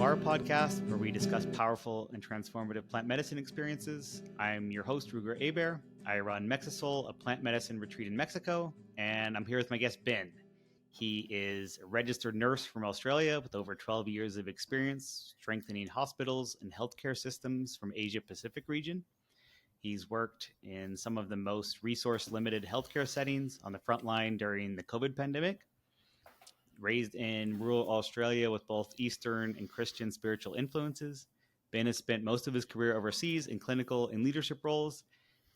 our podcast where we discuss powerful and transformative plant medicine experiences. I'm your host, Ruger Abair. I run Mexisoul, a plant medicine retreat in Mexico, and I'm here with my guest, Ben. He is a registered nurse from Australia with over 12 years of experience strengthening hospitals and healthcare systems from Asia Pacific region. He's worked in some of the most resource-limited healthcare settings on the front line during the COVID pandemic. Raised in rural Australia with both Eastern and Christian spiritual influences, Ben has spent most of his career overseas in clinical and leadership roles.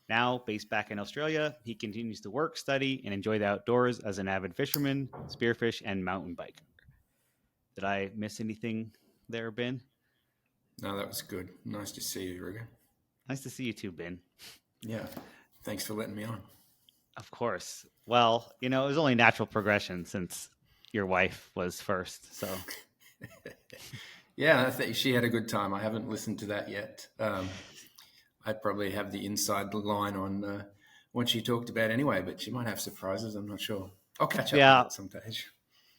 Now, based back in Australia, he continues to work, study, and enjoy the outdoors as an avid fisherman, spearfish, and mountain biker. Did I miss anything there, Ben? No, that was good. Nice to see you, Ruger. Nice to see you too, Ben. Yeah, thanks for letting me on. Of course. Well, it was only natural progression since your wife was first, so. Yeah, I think she had a good time. I haven't listened to that yet. I probably have the inside line on what she talked about anyway, but she might have surprises. I'm not sure. I'll catch up with that sometime.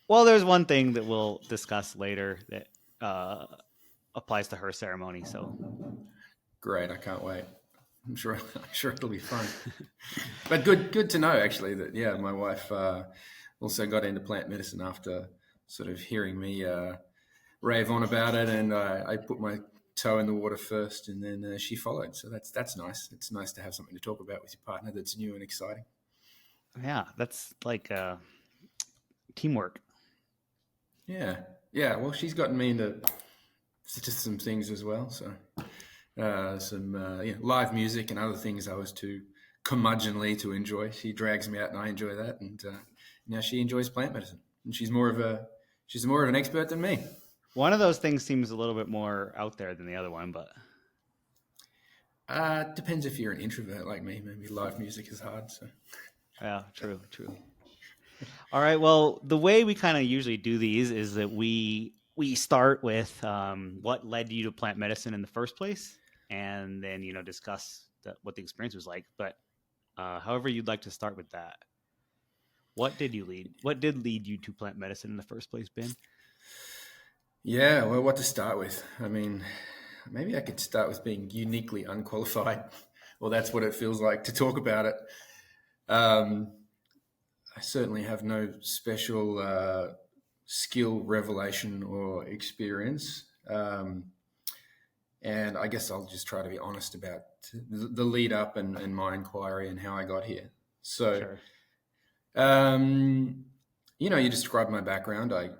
Well, there's one thing that we'll discuss later that applies to her ceremony. So great, I can't wait. I'm sure it'll be fun. But good to know actually that my wife also got into plant medicine after sort of hearing me rave on about it, and I put my toe in the water first, and then she followed. So that's nice. It's nice to have something to talk about with your partner that's new and exciting. Yeah, that's like teamwork. Yeah. Well, she's gotten me into just some things as well. So some live music and other things I was too curmudgeonly to enjoy. She drags me out, and I enjoy that. And now she enjoys plant medicine, and she's more of an expert than me. One of those things seems a little bit more out there than the other one, but depends if you're an introvert like me. Maybe live music is hard. So yeah, true. All right. Well, the way we kind of usually do these is that we start with what led you to plant medicine in the first place, and then discuss what the experience was like. But however you'd like to start with that. What did lead you to plant medicine in the first place, Ben? Yeah, well, what to start with? I mean, maybe I could start with being uniquely unqualified. Well, that's what it feels like to talk about it. I certainly have no special skill, revelation, or experience. And I guess I'll just try to be honest about the lead up and my inquiry and how I got here. So, sure. You described my background. I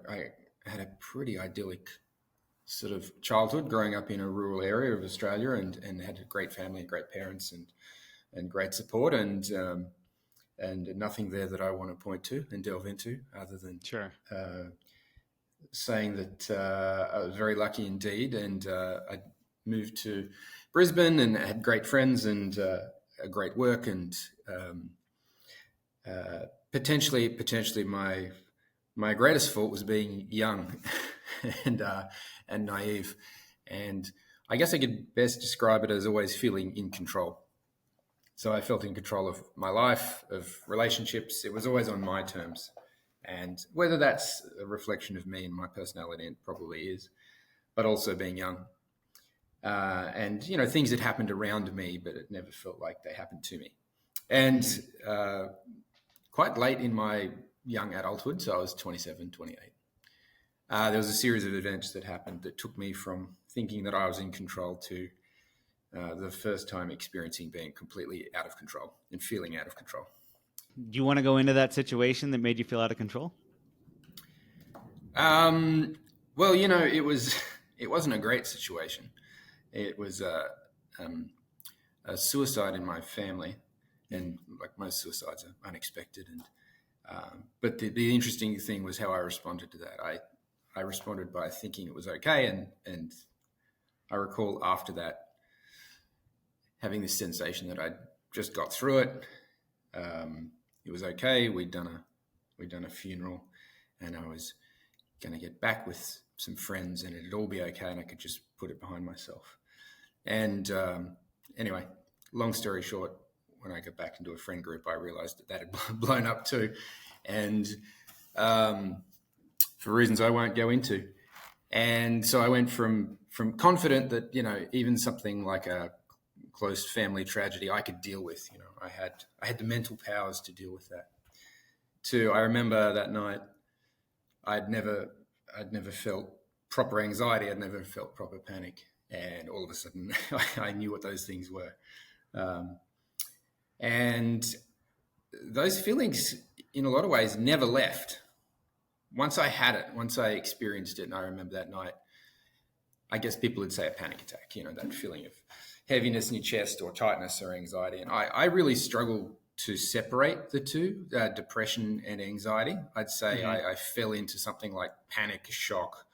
had a pretty idyllic sort of childhood growing up in a rural area of Australia, and had a great family and great parents and great support, and nothing there that I want to point to and delve into other than saying that I was very lucky indeed, and I moved to Brisbane and had great friends and a great work, and potentially my greatest fault was being young and naive, and I guess I could best describe it as always feeling in control. So I felt in control of my life, of relationships. It was always on my terms, and whether that's a reflection of me and my personality, it probably is, but also being young, and things that happened around me, but it never felt like they happened to me, and quite late in my young adulthood, so I was 27, 28. There was a series of events that happened that took me from thinking that I was in control to the first time experiencing being completely out of control and feeling out of control. Do you want to go into that situation that made you feel out of control? Well, it wasn't a great situation. It was a suicide in my family, and like most suicides are unexpected. And but the interesting thing was how I responded to that. I responded by thinking it was okay, and I recall after that having this sensation that I'd just got through it. It was okay. We'd done a funeral, and I was going to get back with some friends, and it'd all be okay, and I could just put it behind myself. And anyway, long story short, when I got back into a friend group, I realized that had blown up too. And for reasons I won't go into, And so I went from confident that, even something like a close family tragedy I could deal with. I had the mental powers to deal with that. To I remember that night, I'd never felt proper anxiety. I'd never felt proper panic, and all of a sudden, I knew what those things were. And those feelings, in a lot of ways, never left. Once I had it, once I experienced it, and I remember that night, I guess people would say a panic attack, that feeling of heaviness in your chest or tightness or anxiety. And I really struggle to separate the two, depression and anxiety. I'd say I fell into something like panic, shock,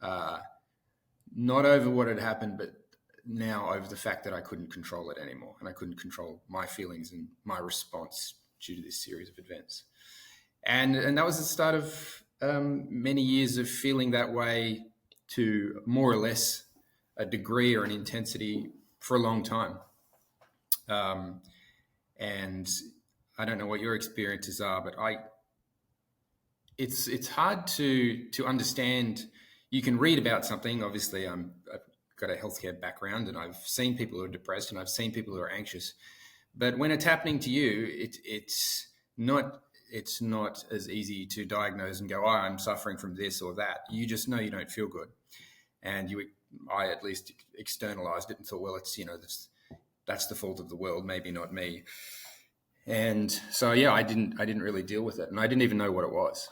not over what had happened, but now over the fact that I couldn't control it anymore, and I couldn't control my feelings and my response due to this series of events. And that was the start of many years of feeling that way to more or less a degree or an intensity for a long time. And I don't know what your experiences are, but it's hard to understand. You can read about something. Obviously, I've got a healthcare background, and I've seen people who are depressed, and I've seen people who are anxious. But when it's happening to you, it's not as easy to diagnose and go, oh, I'm suffering from this or that. You just know you don't feel good. And I at least externalized it and thought, well, it's, that's the fault of the world, maybe not me. And so, I didn't really deal with it, and I didn't even know what it was.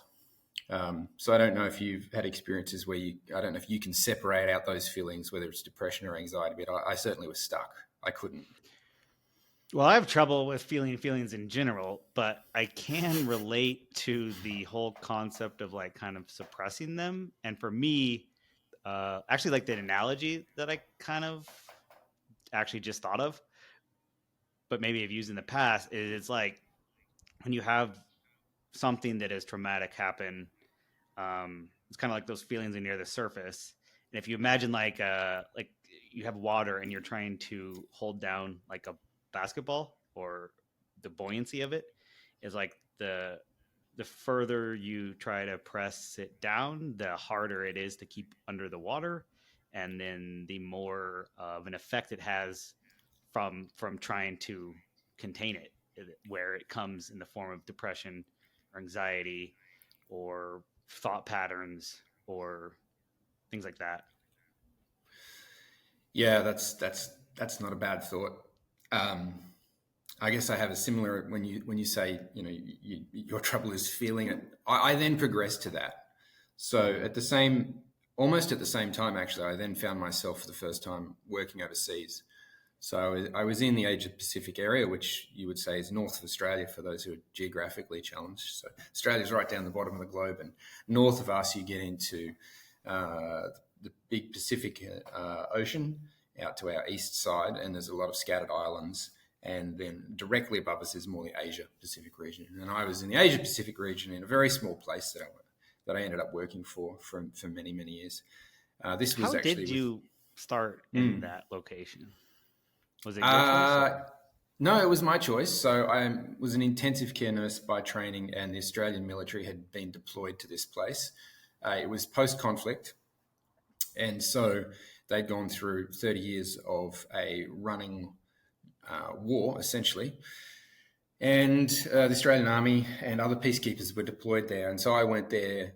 So I don't know if you've had experiences where I don't know if you can separate out those feelings, whether it's depression or anxiety, but I certainly was stuck. I couldn't. Well, I have trouble with feelings in general, but I can relate to the whole concept of like kind of suppressing them. And for me, actually like the analogy that I kind of actually just thought of, but maybe I've used in the past, is it's like when you have something that is traumatic happen, it's kind of like those feelings are near the surface. And if you imagine like you have water and you're trying to hold down like a basketball, or the buoyancy of it is like the further you try to press it down, the harder it is to keep under the water, and then the more of an effect it has from trying to contain it, where it comes in the form of depression or anxiety or thought patterns or things like that. Yeah, that's not a bad thought. I guess I have a similar, when you say, your trouble is feeling it. I then progressed to that. So almost at the same time, actually, I then found myself for the first time working overseas. So I was in the Asia Pacific area, which you would say is north of Australia for those who are geographically challenged. So Australia's right down the bottom of the globe, and north of us you get into the big Pacific Ocean out to our east side, and there's a lot of scattered islands. And then directly above us is more the Asia Pacific region. And I was in the Asia Pacific region in a very small place that I ended up working for many, many years. This was How actually. did you start in that location? Was it your choice? No, it was my choice. So I was an intensive care nurse by training, and the Australian military had been deployed to this place. It was post-conflict. And so they'd gone through 30 years of a running war, essentially. And the Australian Army and other peacekeepers were deployed there. And so I went there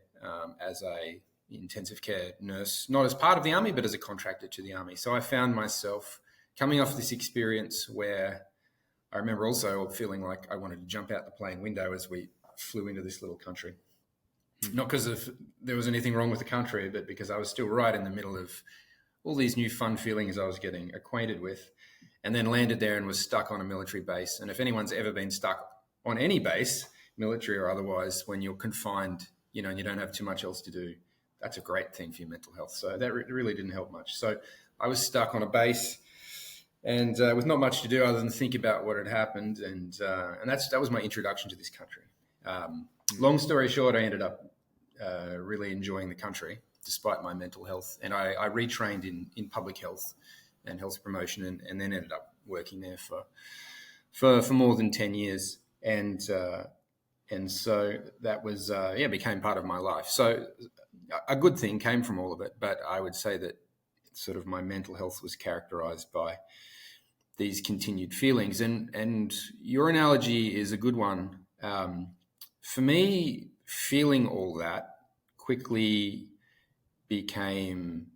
as a intensive care nurse, not as part of the Army, but as a contractor to the Army. So I found myself coming off this experience where I remember also feeling like I wanted to jump out the plane window as we flew into this little country. Not because there was anything wrong with the country, but because I was still right in the middle of all these new fun feelings I was getting acquainted with, and then landed there and was stuck on a military base. And if anyone's ever been stuck on any base, military or otherwise, when you're confined, and you don't have too much else to do, that's a great thing for your mental health. So that really didn't help much. So I was stuck on a base, and with not much to do other than think about what had happened. And that was my introduction to this country. Long story short, I ended up really enjoying the country despite my mental health. And I retrained in public health and health promotion, and then ended up working there for more than 10 years. And so that was, became part of my life. So a good thing came from all of it, but I would say that sort of my mental health was characterized by these continued feelings. And your analogy is a good one. For me, feeling all that quickly became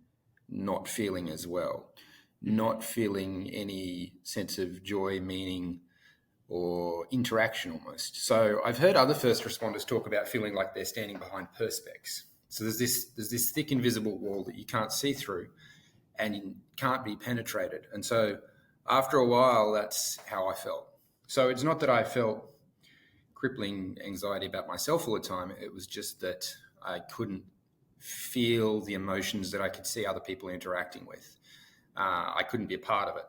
not feeling as well, not feeling any sense of joy, meaning, or interaction almost. So I've heard other first responders talk about feeling like they're standing behind perspex. So there's this thick invisible wall that you can't see through and you can't be penetrated. And so after a while, that's how I felt. So it's not that I felt crippling anxiety about myself all the time. It was just that I couldn't feel the emotions that I could see other people interacting with. I couldn't be a part of it.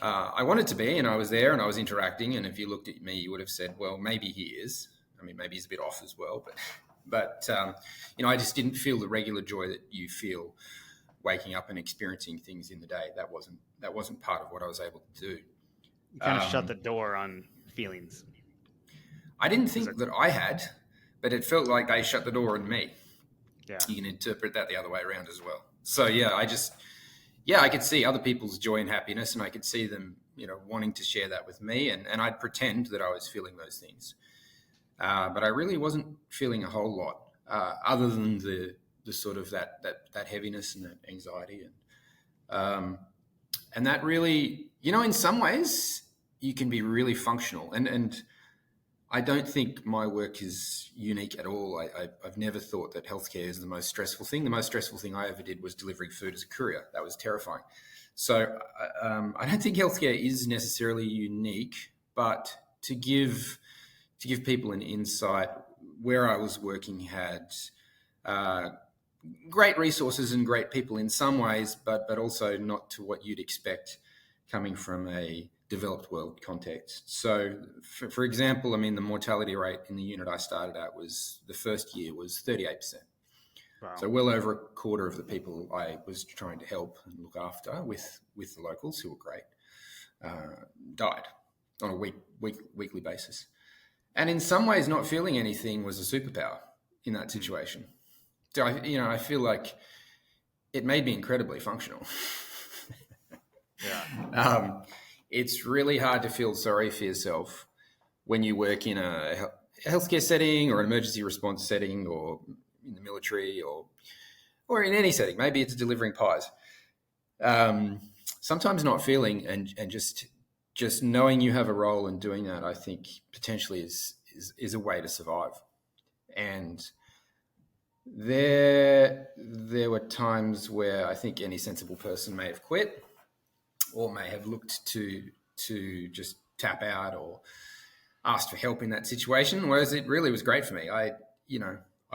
I wanted to be, and I was there and I was interacting. And if you looked at me, you would have said, well, maybe he is. I mean, maybe he's a bit off as well. But I just didn't feel the regular joy that you feel waking up and experiencing things in the day. That wasn't part of what I was able to do. You kind of shut the door on feelings. I didn't think that I had, but it felt like they shut the door on me. Yeah. You can interpret that the other way around as well. So I could see other people's joy and happiness, and I could see them, wanting to share that with me, and I'd pretend that I was feeling those things. But I really wasn't feeling a whole lot, other than the sort of that heaviness and that anxiety. And that really, in some ways you can be really functional. And I don't think my work is unique at all. I've never thought that healthcare is the most stressful thing. The most stressful thing I ever did was delivering food as a courier. That was terrifying. So I don't think healthcare is necessarily unique, but to give people an insight, where I was working had great resources and great people in some ways, but also not to what you'd expect coming from a developed world context. So, for example, I mean, the mortality rate in the unit I started at the first year was 38%. Wow. So well over a quarter of the people I was trying to help and look after with the locals, who were great, died on a weekly basis. And in some ways, not feeling anything was a superpower in that situation. So I feel like it made me incredibly functional. Yeah. It's really hard to feel sorry for yourself when you work in a healthcare setting or an emergency response setting or in the military or in any setting. Maybe it's delivering pies. Sometimes not feeling and just knowing you have a role in doing that, I think potentially is a way to survive. And there were times where I think any sensible person may have quit, or may have looked to just tap out or asked for help in that situation, whereas it really was great for me. I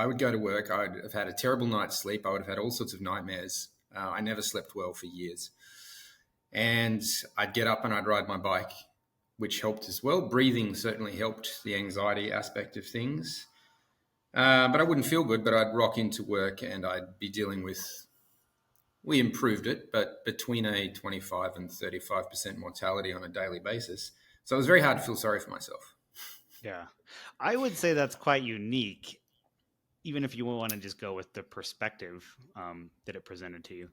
would go to work. I'd have had a terrible night's sleep. I would have had all sorts of nightmares. I never slept well for years. And I'd get up and I'd ride my bike, which helped as well. Breathing certainly helped the anxiety aspect of things. But I wouldn't feel good, but I'd rock into work and I'd be dealing with, we improved it, but between a 25 and 35% mortality on a daily basis. So it was very hard to feel sorry for myself. Yeah. I would say that's quite unique, even if you want to just go with the perspective that it presented to you.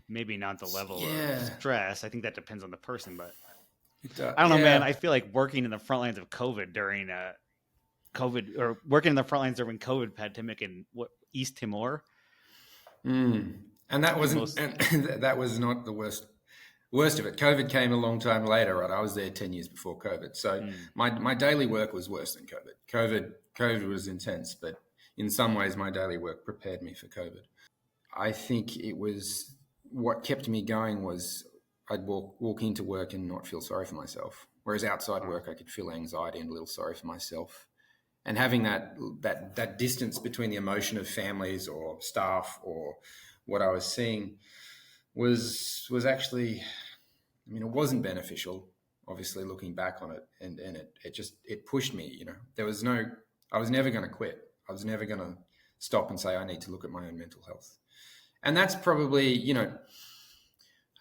Maybe not the level of stress. I think that depends on the person, but I don't know, man. I feel like working in the front lines of COVID during or working in the front lines during COVID pandemic in East Timor. And that wasn't, that was not the worst of it. COVID came a long time later, right? I was there 10 years before COVID. So my daily work was worse than COVID. COVID was intense, but in some ways my daily work prepared me for COVID. I think it was, what kept me going was I'd walk into work and not feel sorry for myself. Whereas outside work, I could feel anxiety and a little sorry for myself. And having that distance between the emotion of families or staff or what I was seeing was actually, I mean, it wasn't beneficial, obviously, looking back on it. And it pushed me, I was never going to quit. I was never going to stop and say, I need to look at my own mental health. And that's probably,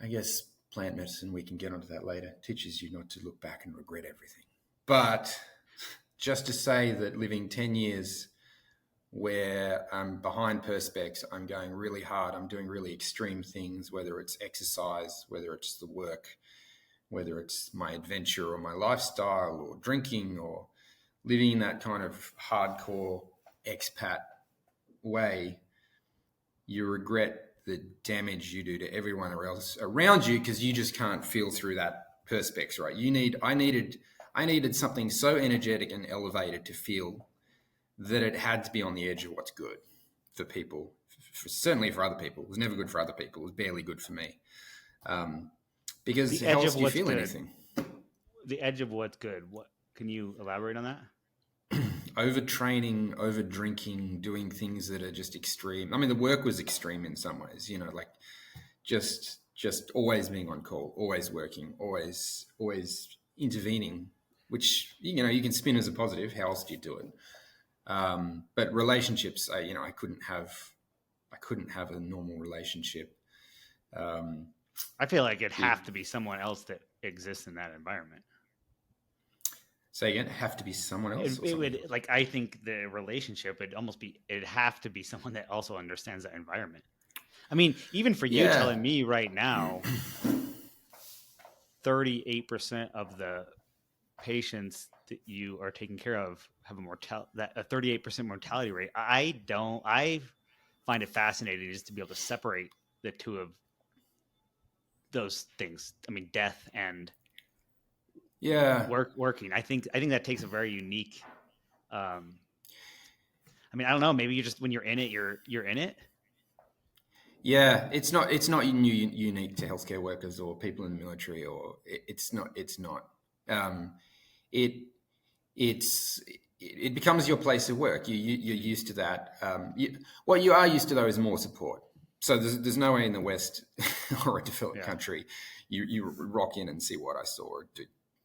I guess plant medicine, we can get onto that later, teaches you not to look back and regret everything. But just to say that living 10 years where I'm behind perspex, I'm going really hard, I'm doing really extreme things, whether it's exercise, whether it's the work, whether it's my adventure or my lifestyle or drinking or living in that kind of hardcore expat way, you regret the damage you do to everyone else around you because you just can't feel through that perspex, right? I needed something so energetic and elevated to feel that it had to be on the edge of what's good for people, certainly for other people. It was never good for other people. It was barely good for me. Because how else do you feel anything? The edge of what's good. What can you elaborate on that? Overtraining, over drinking, doing things that are just extreme. I mean, the work was extreme in some ways, like just always being on call, always working, always intervening, which, you can spin as a positive. How else do you do it? But relationships, I couldn't have a normal relationship. I feel like it'd have to be someone else that exists in that environment. Say again, have to be someone else? It would, like, I think the relationship would it'd have to be someone that also understands that environment. I mean, even for you telling me right now, 38% of the patients that you are taking care of have a 38% mortality rate. I find it fascinating just to be able to separate the two of those things. I mean, death and working. I think that takes a very unique. I mean, I don't know. Maybe you just, when you're in it, you're in it. Yeah, it's not unique to healthcare workers or people in the military, or it's not. It becomes your place of work. You're used to that. What you are used to, though, is more support. So there's no way in the West or a developed country you rock in and see what I saw or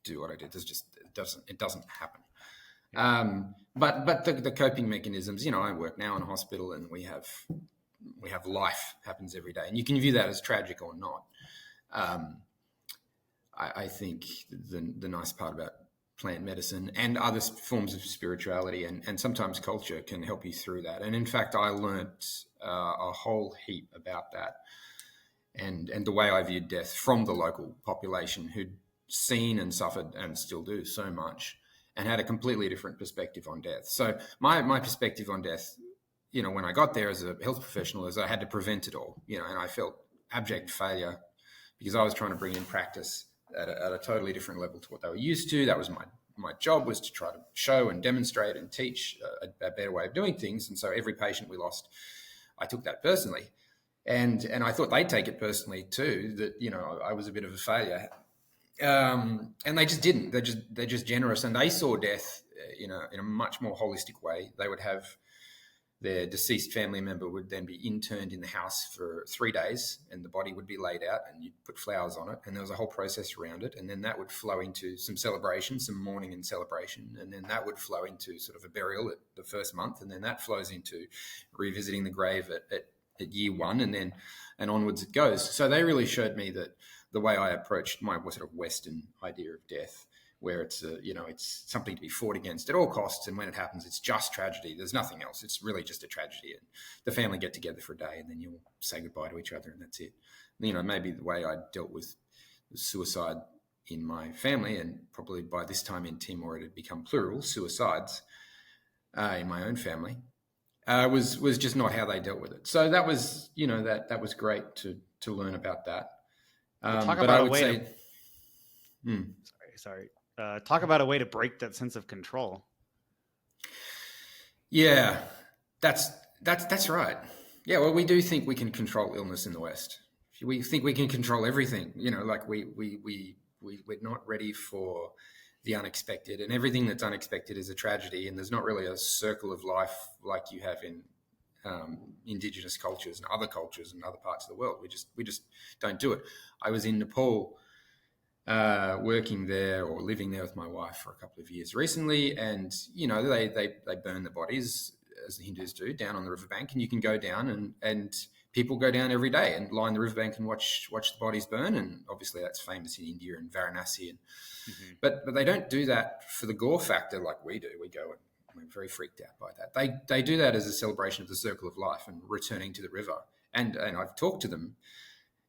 do what I did. It doesn't happen. Yeah. But the coping mechanisms, I work now in a hospital and we have life happens every day, and you can view that as tragic or not. I think the nice part about plant medicine and other forms of spirituality and sometimes culture can help you through that. And in fact, I learnt a whole heap about that and the way I viewed death from the local population who'd seen and suffered and still do so much and had a completely different perspective on death. So my perspective on death, when I got there as a health professional, is I had to prevent it all, and I felt abject failure because I was trying to bring in practice at a totally different level to what they were used to. That was my job, was to try to show and demonstrate and teach a better way of doing things. And so every patient we lost, I took that personally. And I thought they'd take it personally too, that, I was a bit of a failure. And they just didn't. They're just generous. And they saw death, in a much more holistic way. They would have their deceased family member would then be interned in the house for 3 days, and the body would be laid out and you'd put flowers on it. And there was a whole process around it. And then that would flow into some celebration, some mourning and celebration. And then that would flow into sort of a burial at the first month. And then that flows into revisiting the grave at year one, and onwards it goes. So they really showed me that the way I approached my sort of Western idea of death, where it's it's something to be fought against at all costs, and when it happens, it's just tragedy. There's nothing else. It's really just a tragedy, and the family get together for a day, and then you'll say goodbye to each other, and that's it. Maybe the way I dealt with suicide in my family, and probably by this time in Timor it had become plural suicides in my own family, was just not how they dealt with it. So that was that was great to learn about that. Talk about a way talk about a way to break that sense of control. Yeah, that's right. Yeah, well, we do think we can control illness in the West. We think we can control everything. Like we're not ready for the unexpected, and everything that's unexpected is a tragedy. And there's not really a circle of life like you have in indigenous cultures and other cultures in other parts of the world. We just don't do it. I was in Nepal working there or living there with my wife for a couple of years recently, and they burn the bodies, as the Hindus do, down on the riverbank, and you can go down and people go down every day and line the riverbank and watch the bodies burn. And obviously that's famous in India and Varanasi, but they don't do that for the gore factor like we do. We go and family are very freaked out by that. They do that as a celebration of the circle of life and returning to the river. And I've talked to them,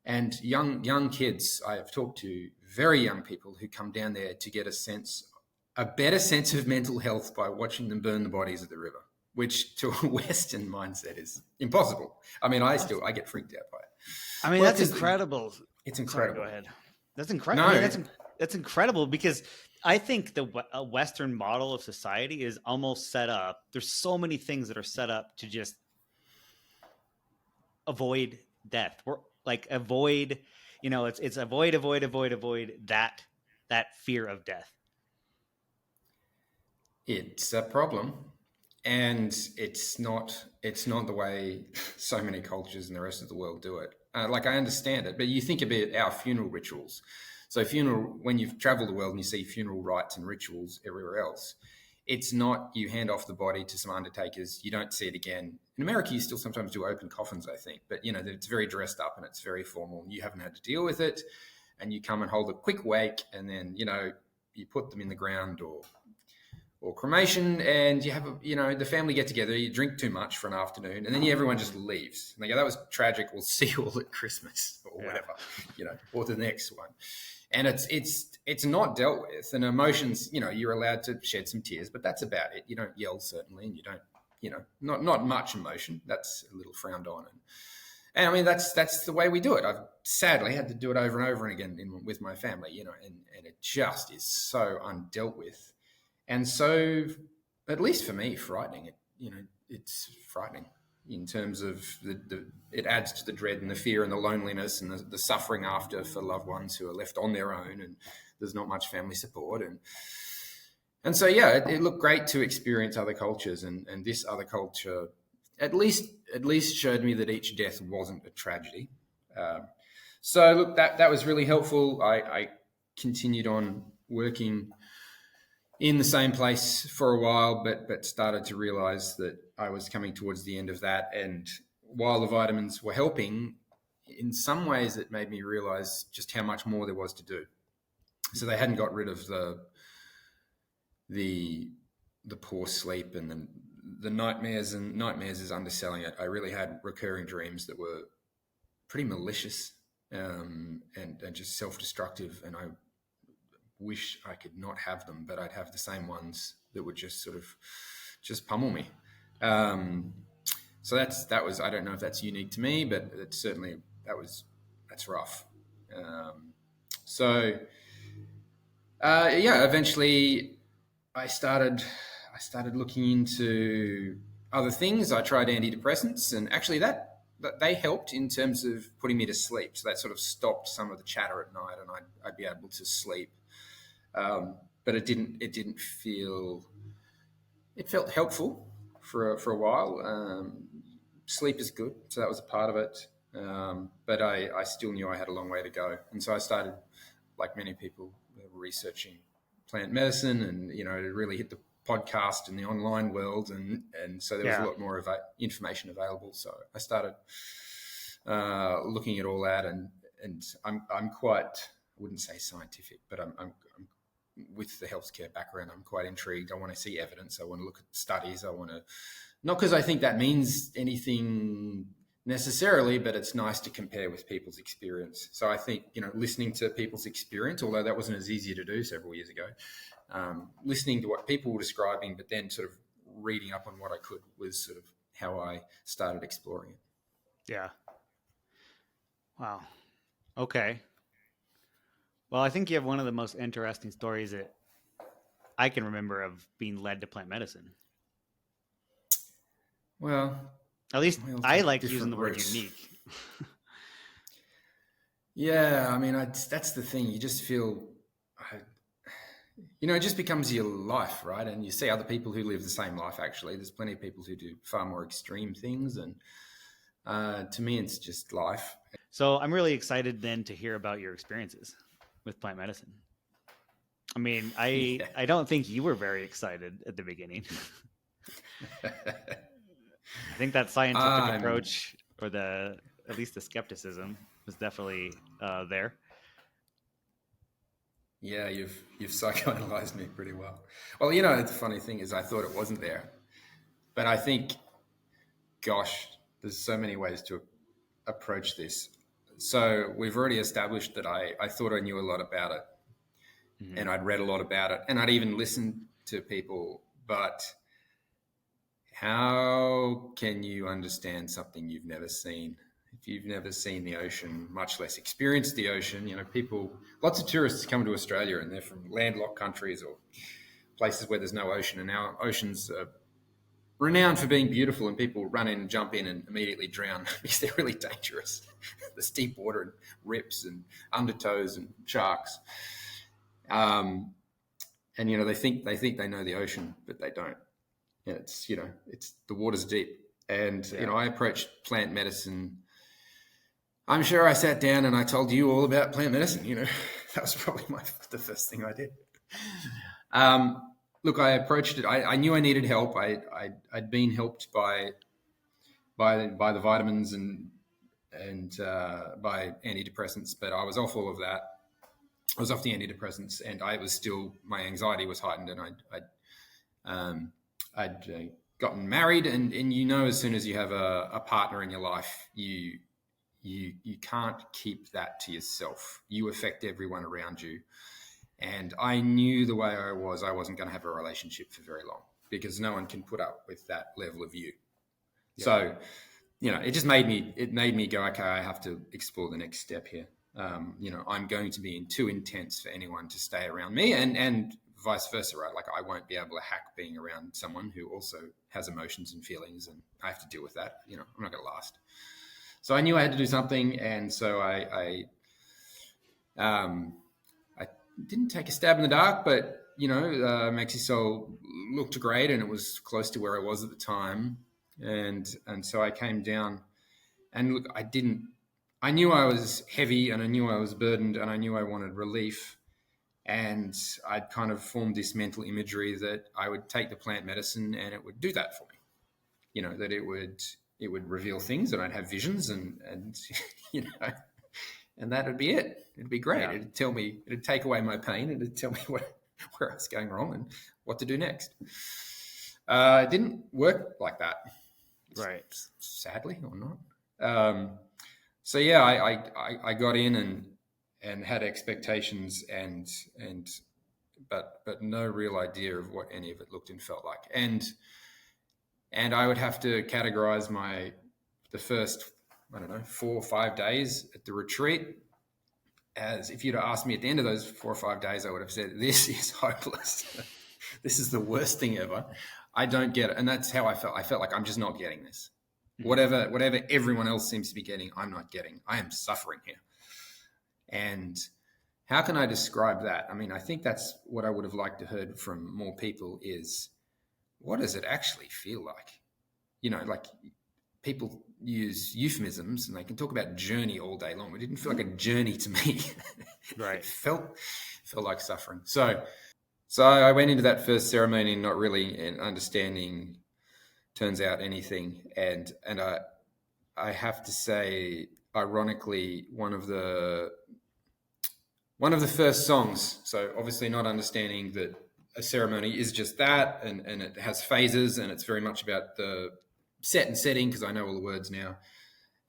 and young kids. I have talked to very young people who come down there to get a better sense of mental health by watching them burn the bodies at the river, which to a Western mindset is impossible. I mean, I get freaked out by it. I mean, that's incredible. It's incredible. Sorry, go ahead. That's incredible. No. I mean, that's incredible, because I think a Western model of society is almost set up. There's so many things that are set up to just avoid death. We're like avoid, it's avoid that fear of death. It's a problem, and it's not the way so many cultures in the rest of the world do it. Like, I understand it, but you think about our funeral rituals. So when you've traveled the world and you see funeral rites and rituals everywhere else, it's not you hand off the body to some undertakers, you don't see it again. In America, you still sometimes do open coffins, I think, but it's very dressed up and it's very formal, and you haven't had to deal with it, and you come and hold a quick wake, and then, you put them in the ground or cremation, and you have the family get together, you drink too much for an afternoon, and then everyone just leaves. And they go, that was tragic, we'll see you all at Christmas or whatever, or the next one. And it's not dealt with. And emotions, you're allowed to shed some tears, but that's about it. You don't yell, certainly, and you don't, not much emotion. That's a little frowned on. And I mean, that's the way we do it. I've sadly had to do it over and over again with my family, and it just is so undealt with. And so, at least for me, frightening. It's frightening in terms of it adds to the dread and the fear and the loneliness and the suffering after for loved ones who are left on their own, and there's not much family support. And so, yeah, it looked great to experience other cultures, and this other culture at least showed me that each death wasn't a tragedy. So look, that was really helpful. I continued on working in the same place for a while, but started to realize that I was coming towards the end of that. And while the vitamins were helping, in some ways it made me realize just how much more there was to do. So they hadn't got rid of the poor sleep and the nightmares, and nightmares is underselling it. I really had recurring dreams that were pretty malicious and just self-destructive, and I wish I could not have them, but I'd have the same ones that would just sort of just pummel me. So that was, I don't know if that's unique to me, but it's certainly, that's rough. Eventually I started looking into other things. I tried antidepressants, and actually that they helped in terms of putting me to sleep. So that sort of stopped some of the chatter at night, and I'd be able to sleep. But it didn't feel. It felt helpful for a while. Sleep is good, so that was a part of it. But I still knew I had a long way to go, and so I started, like many people, researching plant medicine, and it really hit the podcast and the online world, and so there was a lot more information available. So I started looking it all out, and I'm quite, I wouldn't say scientific, but I'm with the healthcare background, I'm quite intrigued. I want to see evidence. I want to look at studies. I want to, not because I think that means anything necessarily, but it's nice to compare with people's experience. So I think, listening to people's experience, although that wasn't as easy to do several years ago, listening to what people were describing, but then sort of reading up on what I could, was sort of how I started exploring it. Yeah. Wow. Okay. Well, I think you have one of the most interesting stories that I can remember of being led to plant medicine. Well, at least I like using the word unique. Yeah, I mean, that's the thing. You just feel, it just becomes your life, right? And you see other people who live the same life, actually. There's plenty of people who do far more extreme things. And to me, it's just life. So I'm really excited then to hear about your experiences with plant medicine. I mean, I don't think you were very excited at the beginning. I think that scientific approach, or at least the skepticism, was definitely there. Yeah, you've psychoanalyzed me pretty well. Well, you know, the funny thing is I thought it wasn't there. But I think, gosh, there's so many ways to approach this. So we've already established that I thought I knew a lot about it, Hmm. and I'd read a lot about it, and I'd even listened to people. But how can you understand something you've never seen? If you've never seen the ocean, much less experienced the ocean, you know, lots of tourists come to Australia and they're from landlocked countries or places where there's no ocean, and our oceans are renowned for being beautiful, and people run in and jump in and immediately drown because they're really dangerous. There's deep water and rips and undertows and sharks. Um, and you know, they know the ocean, but they don't. And it's the water's deep. And Yeah. I approached plant medicine. I'm sure I sat down and I told you all about plant medicine. That was probably the first thing I did. Look, I approached it. I knew I needed help. I'd been helped by the vitamins and by antidepressants, but I was off all of that. I was off the antidepressants, and my anxiety was heightened, and I'd gotten married, and as soon as you have a partner in your life, you can't keep that to yourself. You affect everyone around you. And I knew the way I wasn't going to have a relationship for very long, because no one can put up with that level of you. Yeah. So, it just made me go, okay, I have to explore the next step here. I'm going to be too intense for anyone to stay around me, and vice versa, right? Like, I won't be able to hack being around someone who also has emotions and feelings, and I have to deal with that. I'm not going to last. So I knew I had to do something, and so I didn't take a stab in the dark, but Mexisoul looked great, and it was close to where I was at the time, and so I came down, and look, I knew I was heavy, and I knew I was burdened, and I knew I wanted relief, and I'd kind of formed this mental imagery that I would take the plant medicine and it would do that for me. That it would reveal things, and I'd have visions, and and that would be it. It'd be great. Yeah. It'd take away my pain, and it'd tell me where I was going wrong and what to do next. It didn't work like that, Right? Sadly, or not. So yeah, I got in and had expectations but no real idea of what any of it looked and felt like, and I would have to categorize the first, I don't know, 4 or 5 days at the retreat as, if you'd have asked me at the end of those 4 or 5 days, I would have said, this is hopeless. This is the worst thing ever. I don't get it. And that's how I felt. I felt like I'm just not getting this. Whatever everyone else seems to be getting, I'm not getting. I am suffering here. And how can I describe that? I mean, I think that's what I would have liked to heard from more people is, what does it actually feel like? Like, people use euphemisms and they can talk about journey all day long. It didn't feel like a journey to me. Right. It felt like suffering. So I went into that first ceremony not really understanding, turns out, anything. And I have to say, ironically, one of the first songs, so obviously not understanding that a ceremony is just that, and it has phases, and it's very much about the set and setting, because I know all the words now.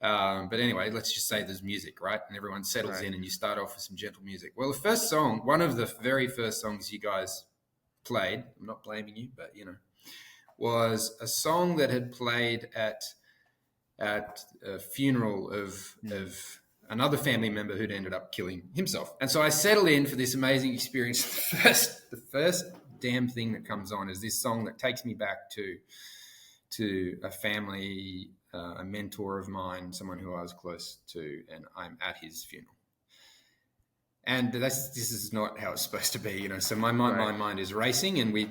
But anyway, let's just say there's music, right? And everyone settles in, and you start off with some gentle music. Well, the first song, one of the very first songs you guys played, I'm not blaming you, but was a song that had played at a funeral of another family member who'd ended up killing himself. And so I settled in for this amazing experience. The first damn thing that comes on is this song that takes me back to a family, a mentor of mine, someone who I was close to, and I'm at his funeral. And this is not how it's supposed to be, So my mind is racing, and we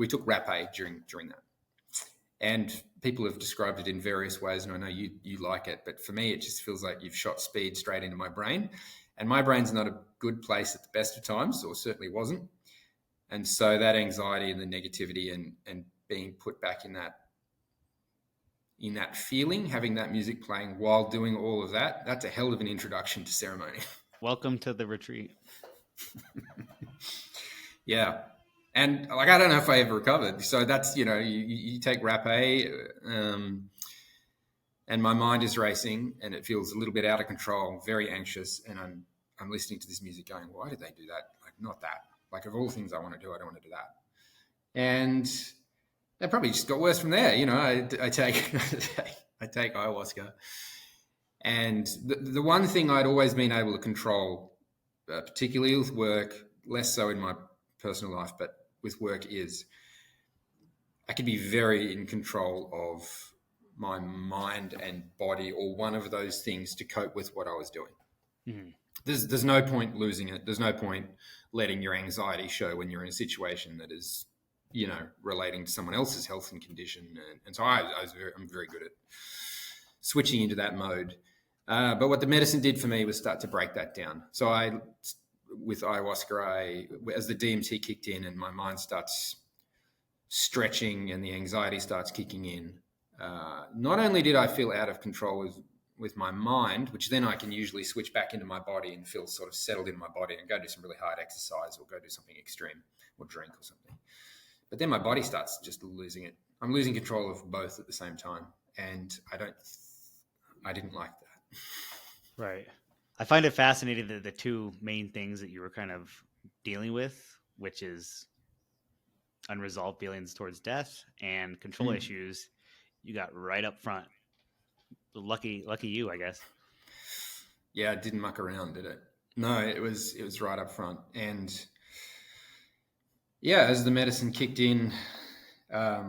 took rapé during that. And people have described it in various ways, and I know you like it, but for me, it just feels like you've shot speed straight into my brain. And my brain's not a good place at the best of times, or certainly wasn't. And so that anxiety and the negativity and being put back in that feeling, having that music playing while doing all of that, that's a hell of an introduction to ceremony. Welcome to the retreat. Yeah. And like, I don't know if I ever recovered. So that's, you take rapé, and my mind is racing and it feels a little bit out of control, very anxious. And I'm listening to this music going, why did they do that? Like, not that. Like, of all the things I want to do, I don't want to do that. And that probably just got worse from there. I take I take ayahuasca. And the one thing I'd always been able to control, particularly with work, less so in my personal life, but with work, is I could be very in control of my mind and body, or one of those things, to cope with what I was doing. Mm-hmm. There's no point losing it. There's no point letting your anxiety show when you're in a situation that is, relating to someone else's health and condition. And so I'm very good at switching into that mode. But what the medicine did for me was start to break that down. So with ayahuasca, as the DMT kicked in and my mind starts stretching and the anxiety starts kicking in, not only did I feel out of control with my mind, which then I can usually switch back into my body and feel sort of settled in my body and go do some really hard exercise or go do something extreme or drink or something. But then my body starts just losing it. I'm losing control of both at the same time. And I didn't like that. Right. I find it fascinating that the two main things that you were kind of dealing with, which is unresolved feelings towards death and control issues, you got right up front. Lucky you, I guess. Yeah, it didn't muck around, did it? No, it was right up front. And yeah, as the medicine kicked in, I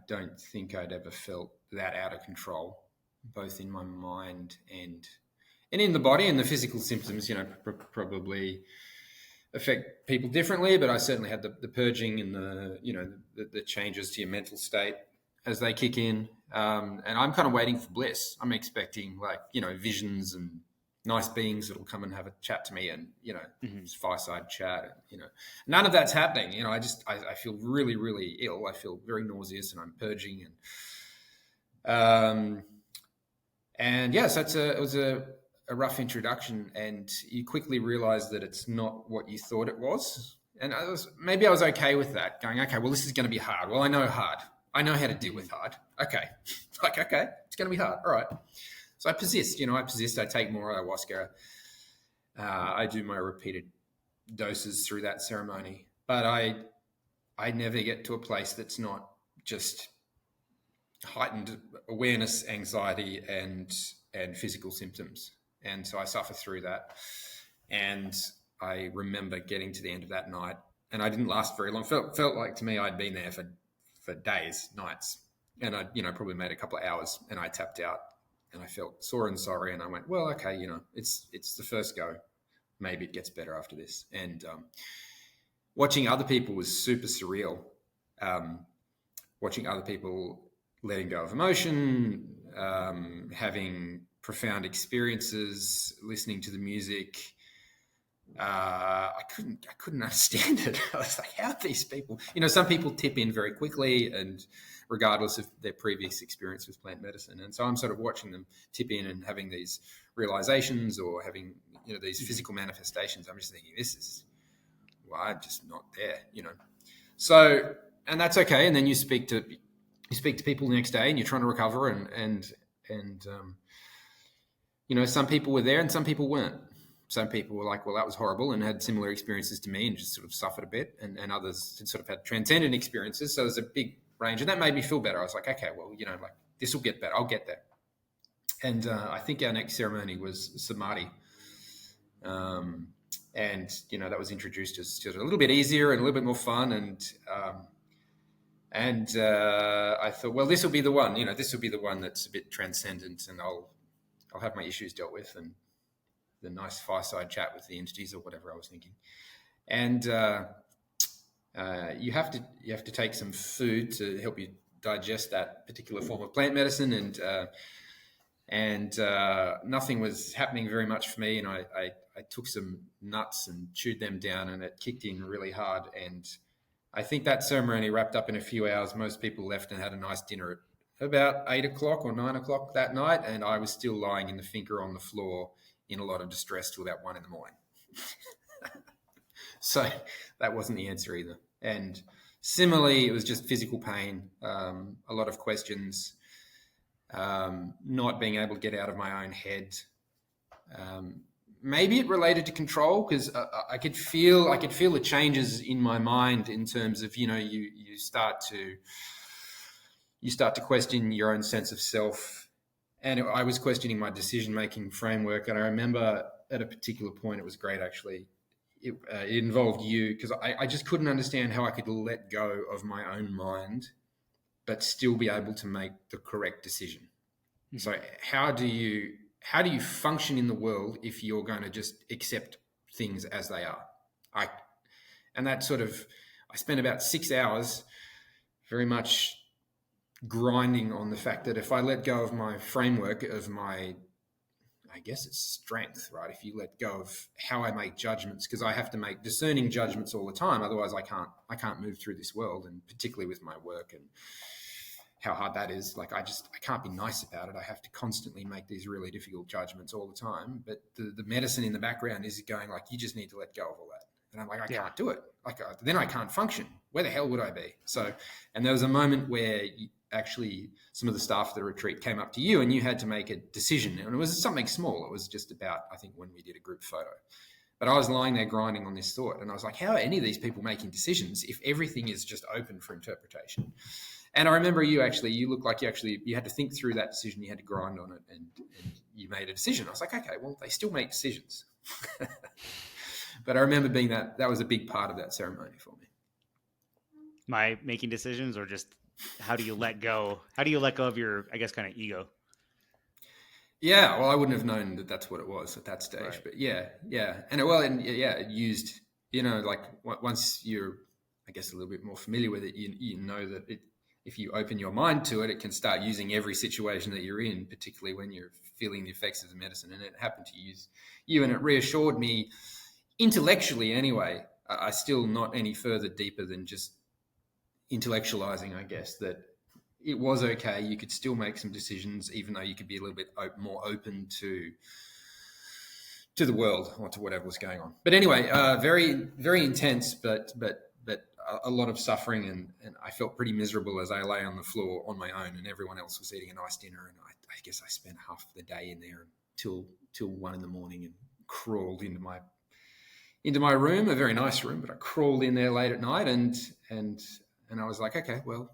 don't think I'd ever felt that out of control, both in my mind and in the body. And the physical symptoms, probably affect people differently, but I certainly had the purging and the changes to your mental state as they kick in. And I'm kind of waiting for bliss. I'm expecting visions and nice beings that'll come and have a chat to me and, fireside chat, none of that's happening. I feel really, really ill. I feel very nauseous and I'm purging. And yes, it was a rough introduction, and you quickly realize that it's not what you thought it was. And I was okay with that, going, okay, well, this is going to be hard. Well, I know hard. I know how to deal with hard. Okay. Okay, it's going to be hard. All right. So I persist, I take more ayahuasca. I do my repeated doses through that ceremony, but I never get to a place that's not just heightened awareness, anxiety, and physical symptoms. And so I suffer through that. And I remember getting to the end of that night, and I didn't last very long. Felt like to me I'd been there for days, nights. And I, probably made a couple of hours, and I tapped out, and I felt sore and sorry. And I went, well, okay, it's the first go. Maybe it gets better after this. And watching other people was super surreal. Watching other people letting go of emotion, having profound experiences, listening to the music. I couldn't understand it. I was like, how are these people? Some people tip in very quickly, and regardless of their previous experience with plant medicine. And so I'm sort of watching them tip in and having these realizations or having, these physical manifestations. I'm just thinking, I'm just not there, So, and that's okay. And then you speak to people the next day, and you're trying to recover, and some people were there and some people weren't. Some people were like, well, that was horrible, and had similar experiences to me and just sort of suffered a bit. And others had sort of had transcendent experiences. So there's a big range, and that made me feel better. I was like, okay, well, this will get better. I'll get there. And I think our next ceremony was Samadhi. And, that was introduced as just a little bit easier and a little bit more fun. And I thought, well, this will be the one, this will be the one that's a bit transcendent, and I'll have my issues dealt with, and the nice fireside chat with the entities or whatever I was thinking. And you have to take some food to help you digest that particular form of plant medicine, and nothing was happening very much for me. And I took some nuts and chewed them down, and it kicked in really hard. And I think that ceremony wrapped up in a few hours. Most people left and had a nice dinner at about 8 o'clock or 9 o'clock that night, and I was still lying in the finca on the floor in a lot of distress till about 1 a.m. So that wasn't the answer either. And similarly, it was just physical pain, a lot of questions, not being able to get out of my own head. Maybe it related to control, because I could feel the changes in my mind in terms of, you start to question your own sense of self. And I was questioning my decision-making framework. And I remember at a particular point, it was great actually. It involved you, because I just couldn't understand how I could let go of my own mind, but still be able to make the correct decision. Mm-hmm. So how do you function in the world if you're going to just accept things as they are? I spent about 6 hours very much grinding on the fact that if I let go of my framework, of my, I guess it's strength, right? If you let go of how I make judgments, because I have to make discerning judgments all the time. Otherwise I can't move through this world, and particularly with my work and how hard that is. Like I can't be nice about it. I have to constantly make these really difficult judgments all the time. But the medicine in the background is going like, you just need to let go of all that. And I'm like, I can't do it. Like then I can't function. Where the hell would I be? So, and there was a moment where actually some of the staff at the retreat came up to you and you had to make a decision. And it was something small. It was just about, I think, when we did a group photo. But I was lying there grinding on this thought. And I was like, how are any of these people making decisions if everything is just open for interpretation? And I remember you looked like you had to think through that decision. You had to grind on it and you made a decision. I was like, okay, well, they still make decisions. But I remember that was a big part of that ceremony for me. My making decisions, or just how do you let go? How do you let go of your, I guess, kind of ego? Yeah, well, I wouldn't have known that that's what it was at that stage. Right. But yeah. And it used, like once you're, I guess, a little bit more familiar with it, you know that if you open your mind to it, it can start using every situation that you're in, particularly when you're feeling the effects of the medicine. And it happened to use you, and it reassured me intellectually anyway. I still not any further deeper than just intellectualizing, I guess, that it was okay. You could still make some decisions, even though you could be a little bit more open to the world or to whatever was going on. But anyway, very, very intense, but a lot of suffering, and I felt pretty miserable as I lay on the floor on my own, and everyone else was eating a nice dinner. And I guess I spent half the day in there till 1 a.m. and crawled into my room, a very nice room, but I crawled in there late at night and I was like, okay, well,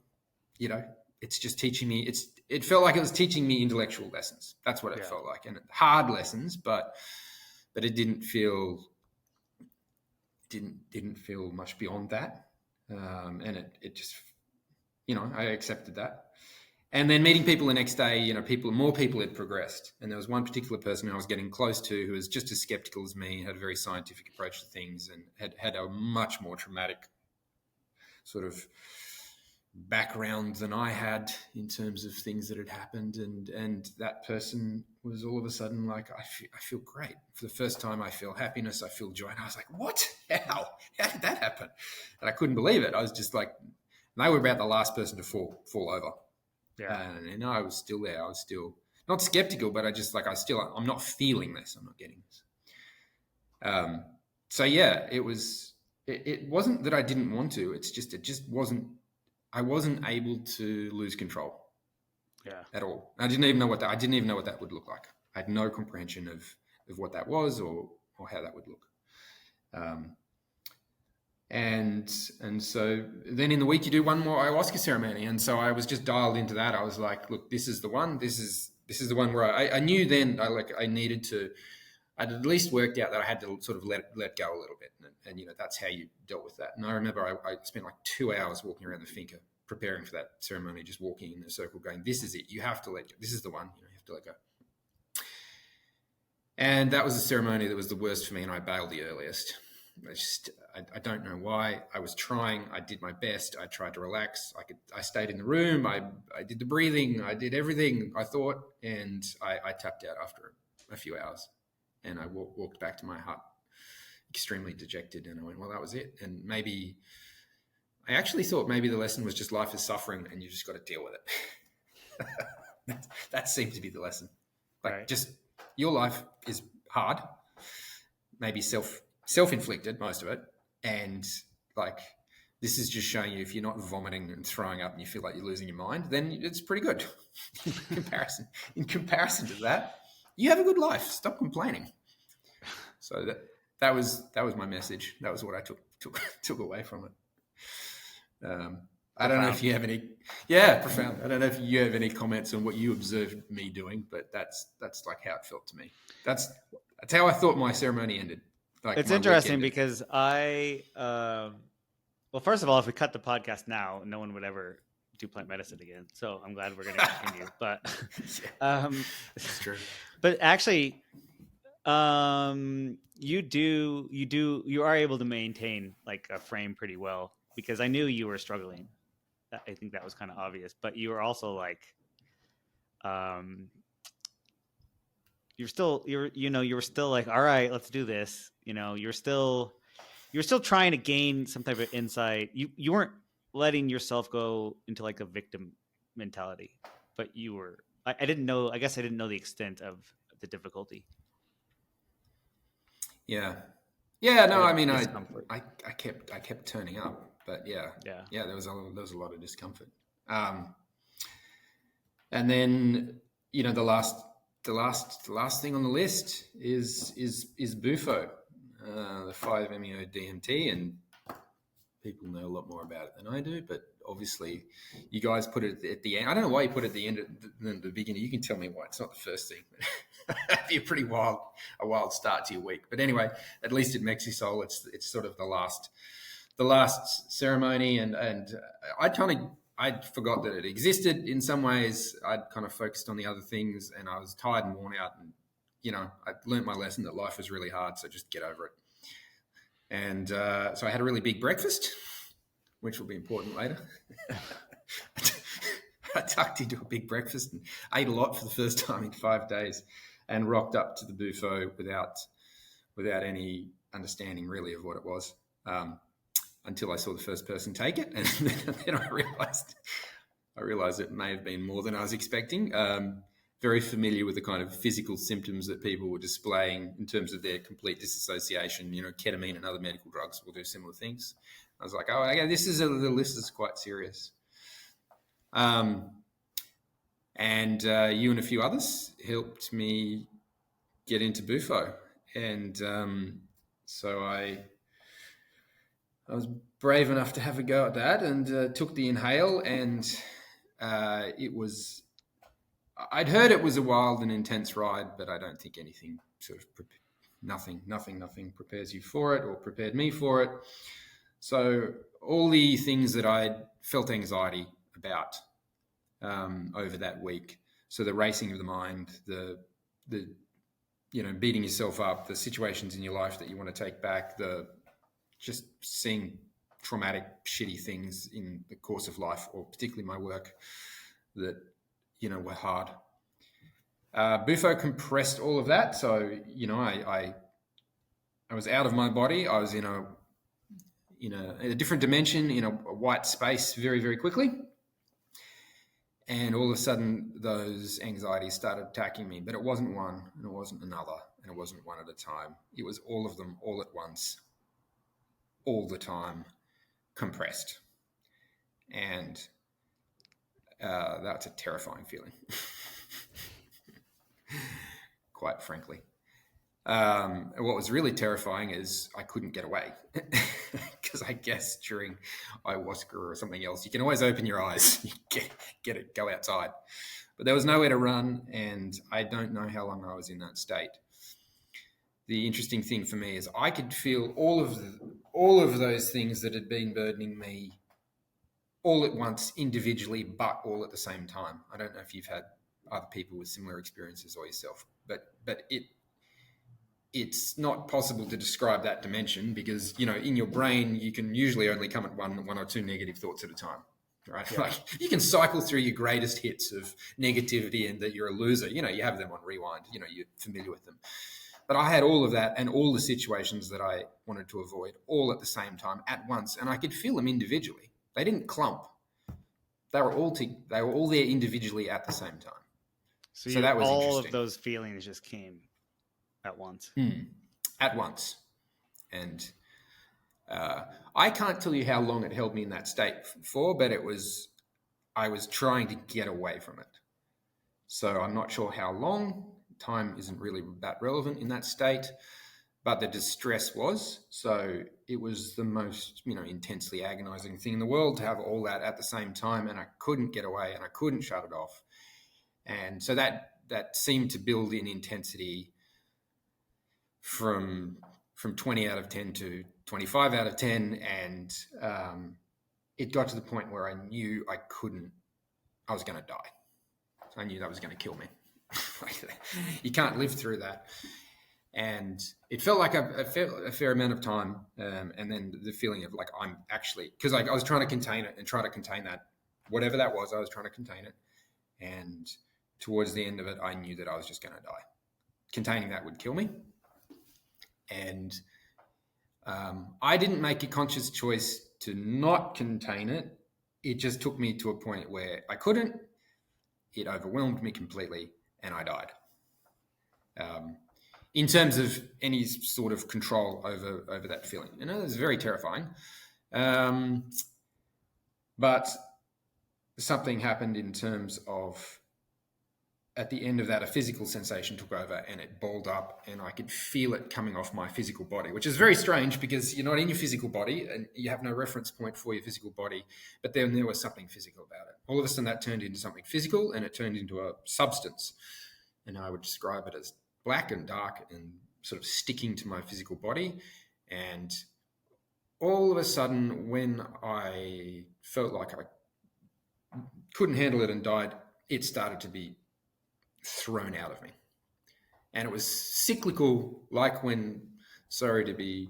it's just teaching me. It felt like it was teaching me intellectual lessons. That's what it felt like, and hard lessons, but it didn't feel much beyond that. And it just, I accepted that. And then meeting people the next day, more people had progressed. And there was one particular person who I was getting close to who was just as skeptical as me, had a very scientific approach to things, and had a much more traumatic sort of background than I had in terms of things that had happened. And that person was all of a sudden like, I feel great. For the first time, I feel happiness, I feel joy. And I was like, what? How did that happen? And I couldn't believe it. I was just like, and they were about the last person to fall over. Yeah. And I was still there. I was still not skeptical, but I'm not feeling this. I'm not getting this. So yeah, it wasn't that I didn't want to. It just wasn't, I wasn't able to lose control. Yeah. At all. I didn't even know what that would look like. I had no comprehension of what that was or how that would look. And so then in the week you do one more ayahuasca ceremony. And so I was just dialed into that. I was like, look, this is the one. This is the one where I knew then I'd at least worked out that I had to sort of let go a little bit. And that's how you dealt with that. And I remember I spent like 2 hours walking around the finca preparing for that ceremony, just walking in a circle going, this is it. You have to let go. This is the one. You have to let go. And that was a ceremony that was the worst for me, and I bailed the earliest. I don't know why. I was trying. I did my best. I tried to relax. I stayed in the room. I did the breathing. I did everything I thought, and I tapped out after a few hours. And I walked back to my hut extremely dejected, and I went, well, that was it. And I actually thought maybe the lesson was just life is suffering and you just got to deal with it. That seemed to be the lesson. Like, right. Just your life is hard, maybe self-inflicted, most of it. And like, this is just showing you if you're not vomiting and throwing up and you feel like you're losing your mind, then it's pretty good. In comparison to that, you have a good life. Stop complaining. So that was my message. That was what I took away from it. I don't know if you have any. Yeah, profound. I don't know if you have any comments on what you observed me doing, but that's like how it felt to me. That's how I thought my ceremony ended. Like, it's interesting because well, first of all, if we cut the podcast now, no one would ever do plant medicine again. So I'm glad we're going to continue. But that's true. But actually, you are able to maintain like a frame pretty well, because I knew you were struggling. I think that was kind of obvious, but you were also like, you were still like, all right, let's do this. You're still trying to gain some type of insight. You weren't letting yourself go into like a victim mentality, but you were. I didn't know. I guess I didn't know the extent of the difficulty. Yeah. No, I mean, I kept turning up, but yeah, there was a lot of discomfort. And then the last thing on the list is Bufo, the 5-MeO-DMT, and people know a lot more about it than I do, but obviously you guys put it at the end. I don't know why you put it at the end than the beginning. You can tell me why. It's not the first thing. It'd be a wild start to your week. But anyway, at least at Mexisoul, it's sort of the last ceremony, and I forgot that it existed in some ways. I'd kind of focused on the other things, and I was tired and worn out, and I learned my lesson that life was really hard, so just get over it. And so I had a really big breakfast, which will be important later. I tucked into a big breakfast and ate a lot for the first time in 5 days, and rocked up to the Bufo without any understanding really of what it was, until I saw the first person take it, and then I realized it may have been more than I was expecting. Very familiar with the kind of physical symptoms that people were displaying in terms of their complete disassociation. Ketamine and other medical drugs will do similar things. I was like, oh, okay, this is quite serious. And you and a few others helped me get into Bufo. And so I was brave enough to have a go at that, and took the inhale, and it was... I'd heard it was a wild and intense ride, but I don't think anything nothing prepares you for it, or prepared me for it. So all the things that I'd felt anxiety about over that week, so the racing of the mind, the beating yourself up, the situations in your life that you want to take back, the just seeing traumatic, shitty things in the course of life, or particularly my work, that were hard. Bufo compressed all of that. So, I was out of my body. I was in a different dimension, in a white space very, very quickly. And all of a sudden, those anxieties started attacking me. But it wasn't one, and it wasn't another, and it wasn't one at a time. It was all of them all at once, all the time, compressed. And that's a terrifying feeling, quite frankly. What was really terrifying is I couldn't get away, because I guess during ayahuasca or something else, you can always open your eyes, get it, go outside. But there was nowhere to run, and I don't know how long I was in that state. The interesting thing for me is I could feel all of those things that had been burdening me all at once, individually, but all at the same time. I don't know if you've had other people with similar experiences or yourself, but it's not possible to describe that dimension, because in your brain you can usually only come at one or two negative thoughts at a time, right? Yeah. Like, you can cycle through your greatest hits of negativity and that you're a loser. You have them on rewind. You're familiar with them. But I had all of that and all the situations that I wanted to avoid all at the same time at once, and I could feel them individually. They didn't clump. They were all there individually at the same time. So that was all interesting. Of those feelings just came at once? At once. And I can't tell you how long it held me in that state for, but I was trying to get away from it. So I'm not sure how long. Time isn't really that relevant in that state, but the distress was. So it was the most, intensely agonizing thing in the world to have all that at the same time, and I couldn't get away and I couldn't shut it off. And so that seemed to build in intensity from 20 out of 10 to 25 out of 10. And it got to the point where I knew I was going to die. I knew that was going to kill me. You can't live through that. And it felt like a fair amount of time. And then the feeling of like, I'm actually, because I was trying to contain it and try to contain that, whatever that was, I was trying to contain it. And towards the end of it, I knew that I was just going to die. Containing that would kill me. And I didn't make a conscious choice to not contain it. It just took me to a point where I couldn't. It overwhelmed me completely, and I died. In terms of any sort of control over that feeling. It was very terrifying. But something happened in terms of, at the end of that, a physical sensation took over and it balled up and I could feel it coming off my physical body, which is very strange because you're not in your physical body and you have no reference point for your physical body, but then there was something physical about it. All of a sudden that turned into something physical and it turned into a substance. And I would describe it as black and dark and sort of sticking to my physical body. And all of a sudden, when I felt like I couldn't handle it and died, it started to be thrown out of me. And it was cyclical, like when, sorry to be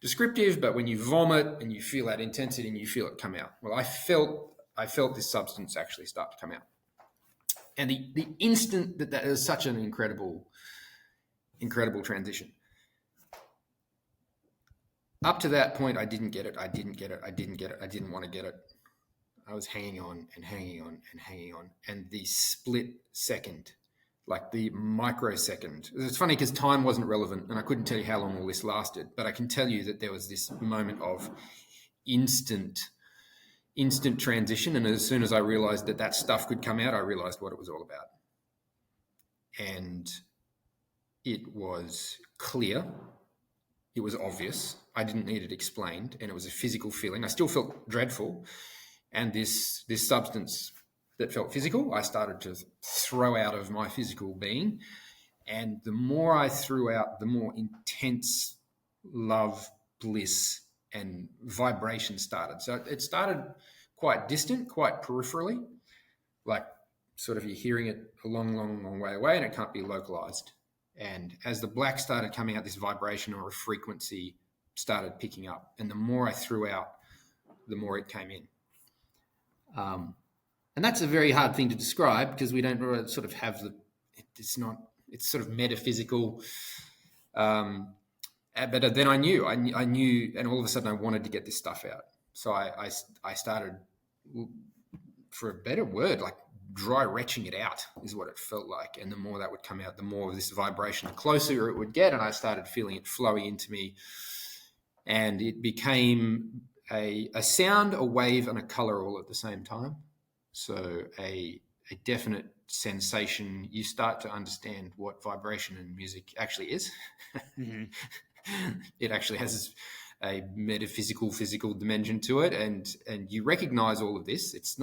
descriptive, but when you vomit and you feel that intensity and you feel it come out. Well, I felt this substance actually start to come out. And the instant that is such an incredible transition. Up to that point, I didn't get it. I didn't want to get it. I was hanging on and hanging on and hanging on. And the split second, like the microsecond, it's funny because time wasn't relevant and I couldn't tell you how long all this lasted, but I can tell you that there was this moment of instant transition. And as soon as I realized that stuff could come out, I realized what it was all about. And it was clear. It was obvious. I didn't need it explained. And it was a physical feeling. I still felt dreadful. And this substance that felt physical, I started to throw out of my physical being. And the more I threw out, the more intense love, bliss, and vibration started. So it started quite distant, quite peripherally, like sort of you're hearing it a long way away and it can't be localized. And as the black started coming out, this vibration or a frequency started picking up. And the more I threw out, the more it came in. And that's a very hard thing to describe because we don't really sort of have it's sort of metaphysical. But then I knew, and all of a sudden I wanted to get this stuff out. So I started, for a better word, like dry retching it out is what it felt like. And the more that would come out, the more of this vibration, the closer it would get. And I started feeling it flowing into me. And it became a sound, a wave, and a color all at the same time. So a definite sensation. You start to understand what vibration in music actually is. Mm-hmm. It actually has a metaphysical, physical dimension to it. And you recognize all of this. It's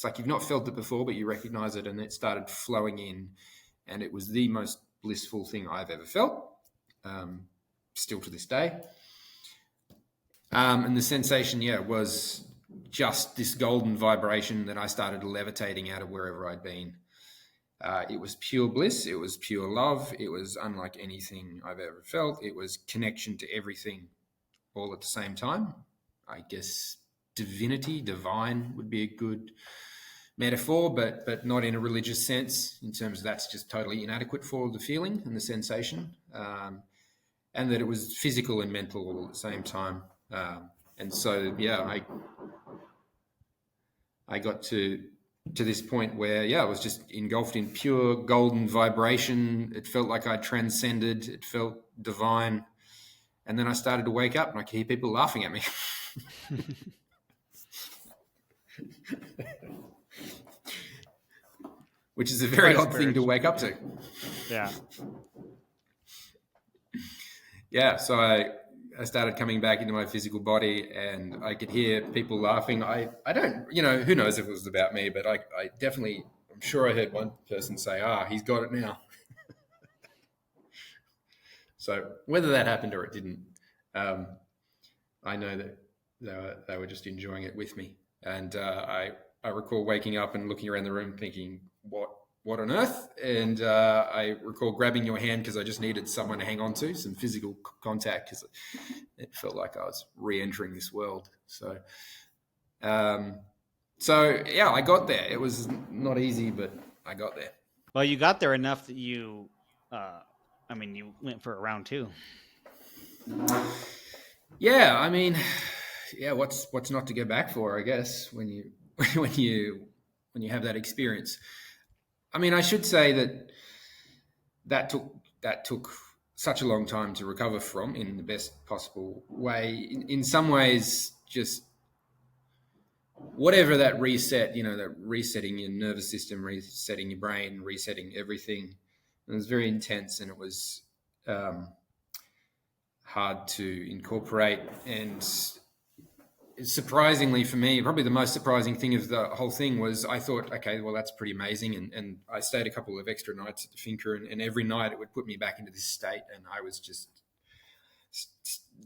like you've not felt it before, but you recognize it, and it started flowing in. And it was the most blissful thing I've ever felt, still to this day. And the sensation, was just this golden vibration that I started levitating out of wherever I'd been. It was pure bliss. It was pure love. It was unlike anything I've ever felt. It was connection to everything all at the same time. I guess divinity, divine would be a good metaphor, but not in a religious sense, in terms of that's just totally inadequate for the feeling and the sensation. And that it was physical and mental all at the same time. And so, I got to to this point where, I was just engulfed in pure golden vibration. It felt like I transcended. It felt divine. And then I started to wake up and I could hear people laughing at me. Which is a very odd thing to wake up to. Yeah. Yeah, so I started coming back into my physical body and I could hear people laughing. I don't, who knows if it was about me, but I definitely, I'm sure I heard one person say, he's got it now. So whether that happened or it didn't, I know that they were just enjoying it with me. And I recall waking up and looking around the room thinking, what on earth? And I recall grabbing your hand because I just needed someone to hang on to, some physical contact, because it felt like I was re-entering this world. So, I got there. It was not easy, but I got there. Well, you got there enough that you went for a round 2. Yeah, I mean, what's not to go back for, I guess, when you have that experience. I mean, I should say that took such a long time to recover from in the best possible way. In some ways, just whatever that reset, that resetting your nervous system, resetting your brain, resetting everything. It was very intense, and it was hard to incorporate. And surprisingly for me, probably the most surprising thing of the whole thing was I thought, okay, well, that's pretty amazing. And I stayed a couple of extra nights at the Finca, and every night it would put me back into this state. And I was just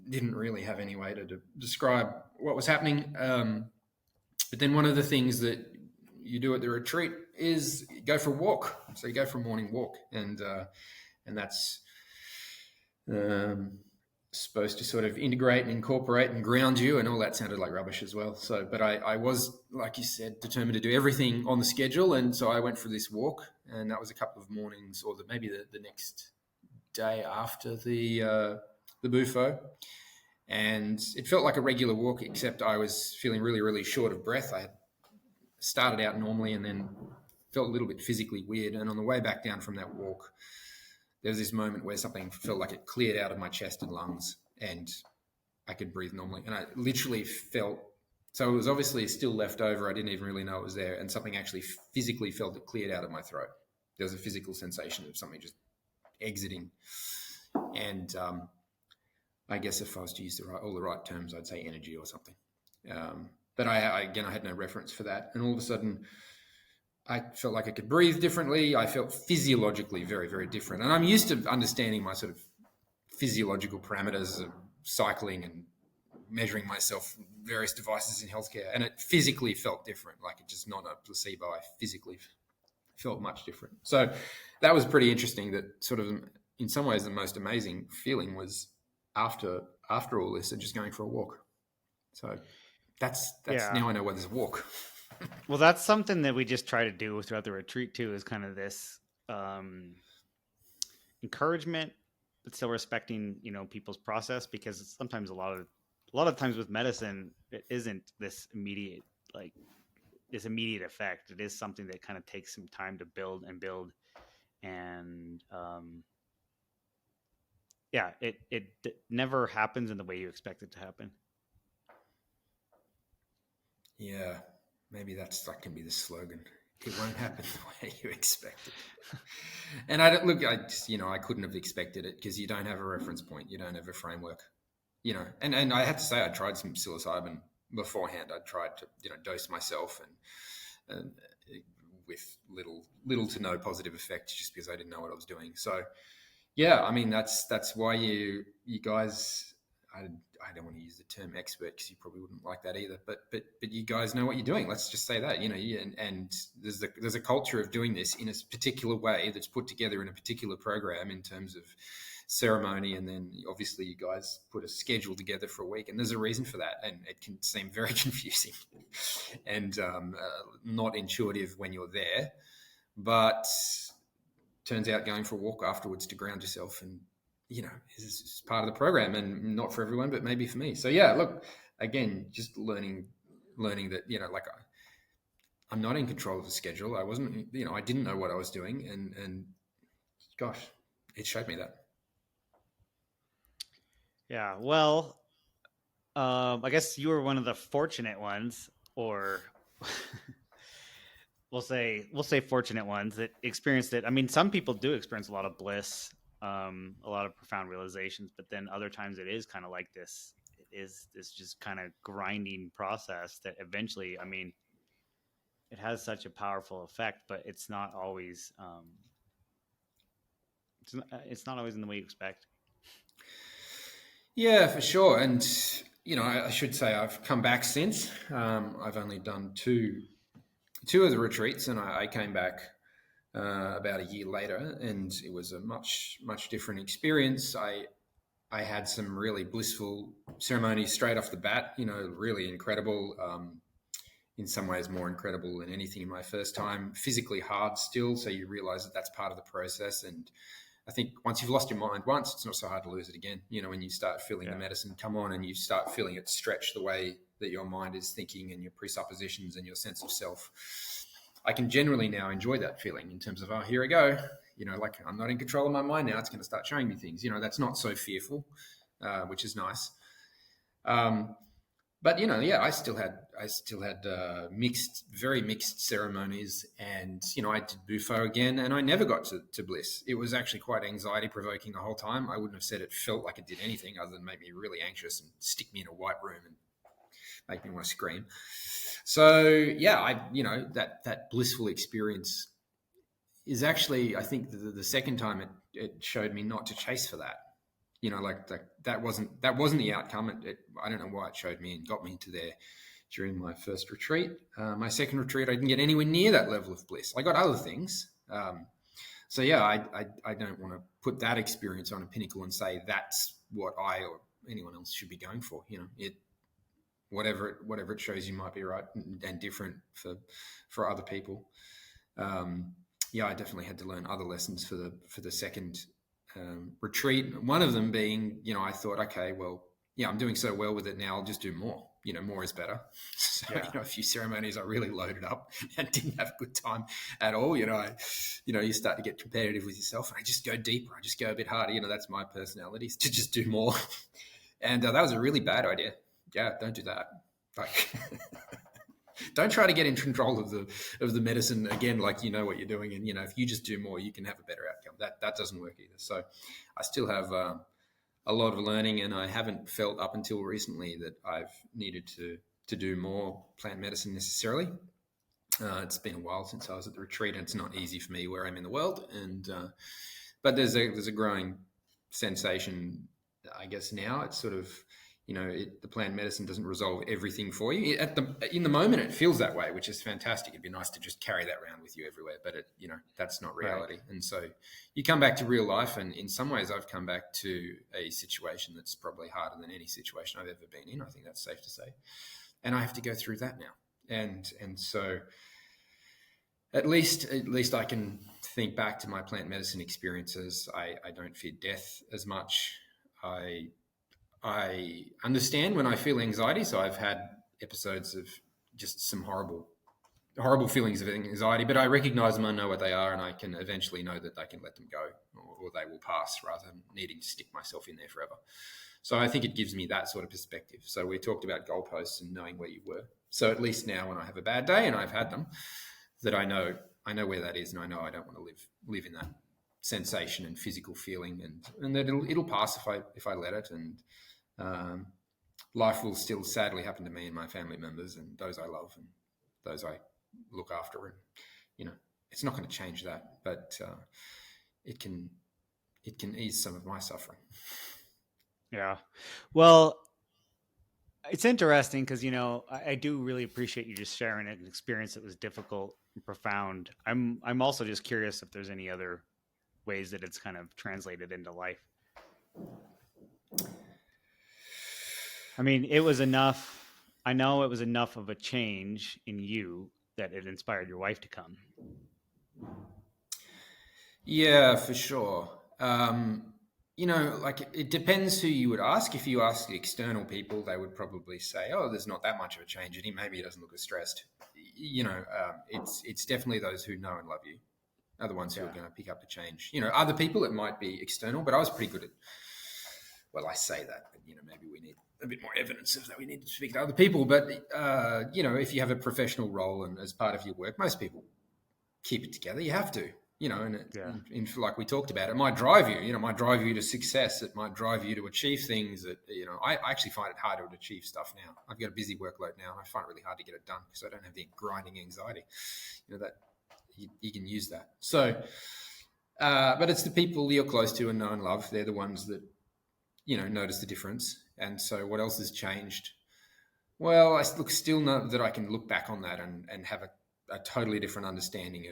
didn't really have any way to describe what was happening. But then one of the things that you do at the retreat is go for a walk. So you go for a morning walk, and that's supposed to sort of integrate and incorporate and ground you, and all that sounded like rubbish as well. So, but I was, like you said, determined to do everything on the schedule, and so I went for this walk, and that was a couple of mornings, or maybe the next day after the bufo, and it felt like a regular walk, except I was feeling really, really short of breath. I had started out normally and then felt a little bit physically weird, and on the way back down from that walk, there was this moment where something felt like it cleared out of my chest and lungs, and I could breathe normally. And I literally felt, so it was obviously still left over. I didn't even really know it was there. And something actually physically felt it cleared out of my throat. There was a physical sensation of something just exiting. And I guess if I was to use all the right terms, I'd say energy or something. But I had no reference for that. And all of a sudden, I felt like I could breathe differently. I felt physiologically very, very different. And I'm used to understanding my sort of physiological parameters of cycling and measuring myself, various devices in healthcare. And it physically felt different, like it's just not a placebo. I physically felt much different. So that was pretty interesting. That sort of, in some ways, the most amazing feeling was after all this and just going for a walk. So that's now I know why there's a walk. Well, that's something that we just try to do throughout the retreat too, is kind of this encouragement, but still respecting, people's process, because sometimes a lot of times with medicine, it isn't this immediate effect. It is something that kind of takes some time to build, and it never happens in the way you expect it to happen. Yeah. Maybe that can be the slogan. It won't happen the way you expect it. And I couldn't have expected it, because you don't have a reference point. You don't have a framework, and I have to say, I tried some psilocybin beforehand. I tried to, dose myself and with little to no positive effect, just because I didn't know what I was doing. So yeah, I mean, that's why you guys, I don't want to use the term expert, because you probably wouldn't like that either. But you guys know what you're doing. Let's just say that, and there's a culture of doing this in a particular way that's put together in a particular program in terms of ceremony, and then obviously you guys put a schedule together for a week, and there's a reason for that, and it can seem very confusing and not intuitive when you're there, but turns out going for a walk afterwards to ground yourself and is part of the program, and not for everyone, but maybe for me. So yeah, look, again, just learning that, I'm not in control of the schedule. I wasn't, I didn't know what I was doing, and gosh, it showed me that. Yeah. Well, I guess you were one of the fortunate ones, or we'll say fortunate ones that experienced it. I mean, some people do experience a lot of bliss, a lot of profound realizations, but then other times it is kind of like this. It is this just kind of grinding process that eventually, I mean, it has such a powerful effect, but it's not always. It's not always in the way you expect. Yeah, for sure. And I should say I've come back since. I've only done two of the retreats, and I came back about a year later, and it was a much different experience. I had some really blissful ceremonies straight off the bat. Really incredible. In some ways, more incredible than anything in my first time. Physically hard still, so you realise that that's part of the process. And I think once you've lost your mind once, it's not so hard to lose it again. When you start feeling the medicine come on and you start feeling it stretch the way that your mind is thinking and your presuppositions and your sense of self, I can generally now enjoy that feeling in terms of, oh, here I go. Like I'm not in control of my mind now. It's going to start showing me things. That's not so fearful, which is nice. But I still had very mixed ceremonies, and I did Bufo again, and I never got to bliss. It was actually quite anxiety provoking the whole time. I wouldn't have said it felt like it did anything other than make me really anxious and stick me in a white room and make me want to scream. So that blissful experience is actually, I think, the second time it showed me not to chase for that. That wasn't the outcome. I don't know why it showed me and got me to there during my first retreat. My second retreat, I didn't get anywhere near that level of bliss. I got other things. I don't want to put that experience on a pinnacle and say that's what I or anyone else should be going for. Whatever it shows you might be right and different for other people. I definitely had to learn other lessons for the second retreat. One of them being, I thought, okay, well, I'm doing so well with it now, I'll just do more. More is better. So, a few ceremonies I really loaded up and didn't have a good time at all. You start to get competitive with yourself, and I just go deeper. I just go a bit harder. That's my personality, to just do more. And that was a really bad idea. Yeah, don't do that. Like, don't try to get in control of the medicine again, like you know what you're doing, and if you just do more, you can have a better outcome. That doesn't work either. So, I still have a lot of learning, and I haven't felt up until recently that I've needed to do more plant medicine necessarily. It's been a while since I was at the retreat, and it's not easy for me where I'm in the world. And but there's a growing sensation, I guess now. It's sort of the plant medicine doesn't resolve everything for you. In the moment, it feels that way, which is fantastic. It'd be nice to just carry that around with you everywhere, but that's not reality. Right. And so you come back to real life, and in some ways, I've come back to a situation that's probably harder than any situation I've ever been in. I think that's safe to say, and I have to go through that now. And so at least I can think back to my plant medicine experiences. I don't fear death as much. I understand when I feel anxiety. So I've had episodes of just some horrible feelings of anxiety, but I recognize them, I know what they are, and I can eventually know that I can let them go or they will pass rather than needing to stick myself in there forever. So I think it gives me that sort of perspective. So we talked about goalposts and knowing where you were. So at least now when I have a bad day, and I've had them, that I know where that is, and I know I don't want to live in that sensation and physical feeling, and that it'll pass if I let it. And life will still sadly happen to me and my family members and those I love and those I look after. And, it's not going to change that, but it can ease some of my suffering. Yeah. Well, it's interesting because, I do really appreciate you just sharing an experience that was difficult and profound. I'm also just curious if there's any other ways that it's kind of translated into life. I mean, it was enough. I know it was enough of a change in you that it inspired your wife to come. Yeah, for sure. Like it depends who you would ask. If you ask external people, they would probably say, oh, there's not that much of a change in him. Maybe he doesn't look as stressed. it's definitely those who know and love you are the ones who are going to pick up the change. Other people, it might be external, but I was pretty good at, well, I say that, but, maybe we need a bit more evidence of that. We need to speak to other people. But, if you have a professional role and as part of your work, most people keep it together. You have to, like we talked about, it might drive you, it might drive you to success. It might drive you to achieve things that, I actually find it harder to achieve stuff now. I've got a busy workload now, and I find it really hard to get it done because I don't have the grinding anxiety, that you can use that. So, but it's the people you're close to and know and love. They're the ones that, notice the difference. And so what else has changed? Well, I still know that I can look back on that and have a totally different understanding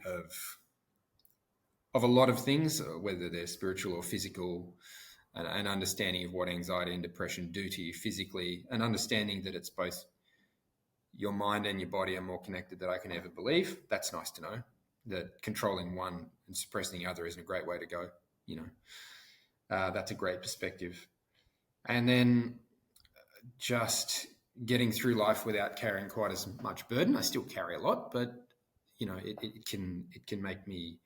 of a lot of things, whether they're spiritual or physical, an understanding of what anxiety and depression do to you physically, an understanding that it's both your mind and your body are more connected than I can ever believe. That's nice to know, that controlling one and suppressing the other isn't a great way to go. That's a great perspective. And then just getting through life without carrying quite as much burden. I still carry a lot, but it can make me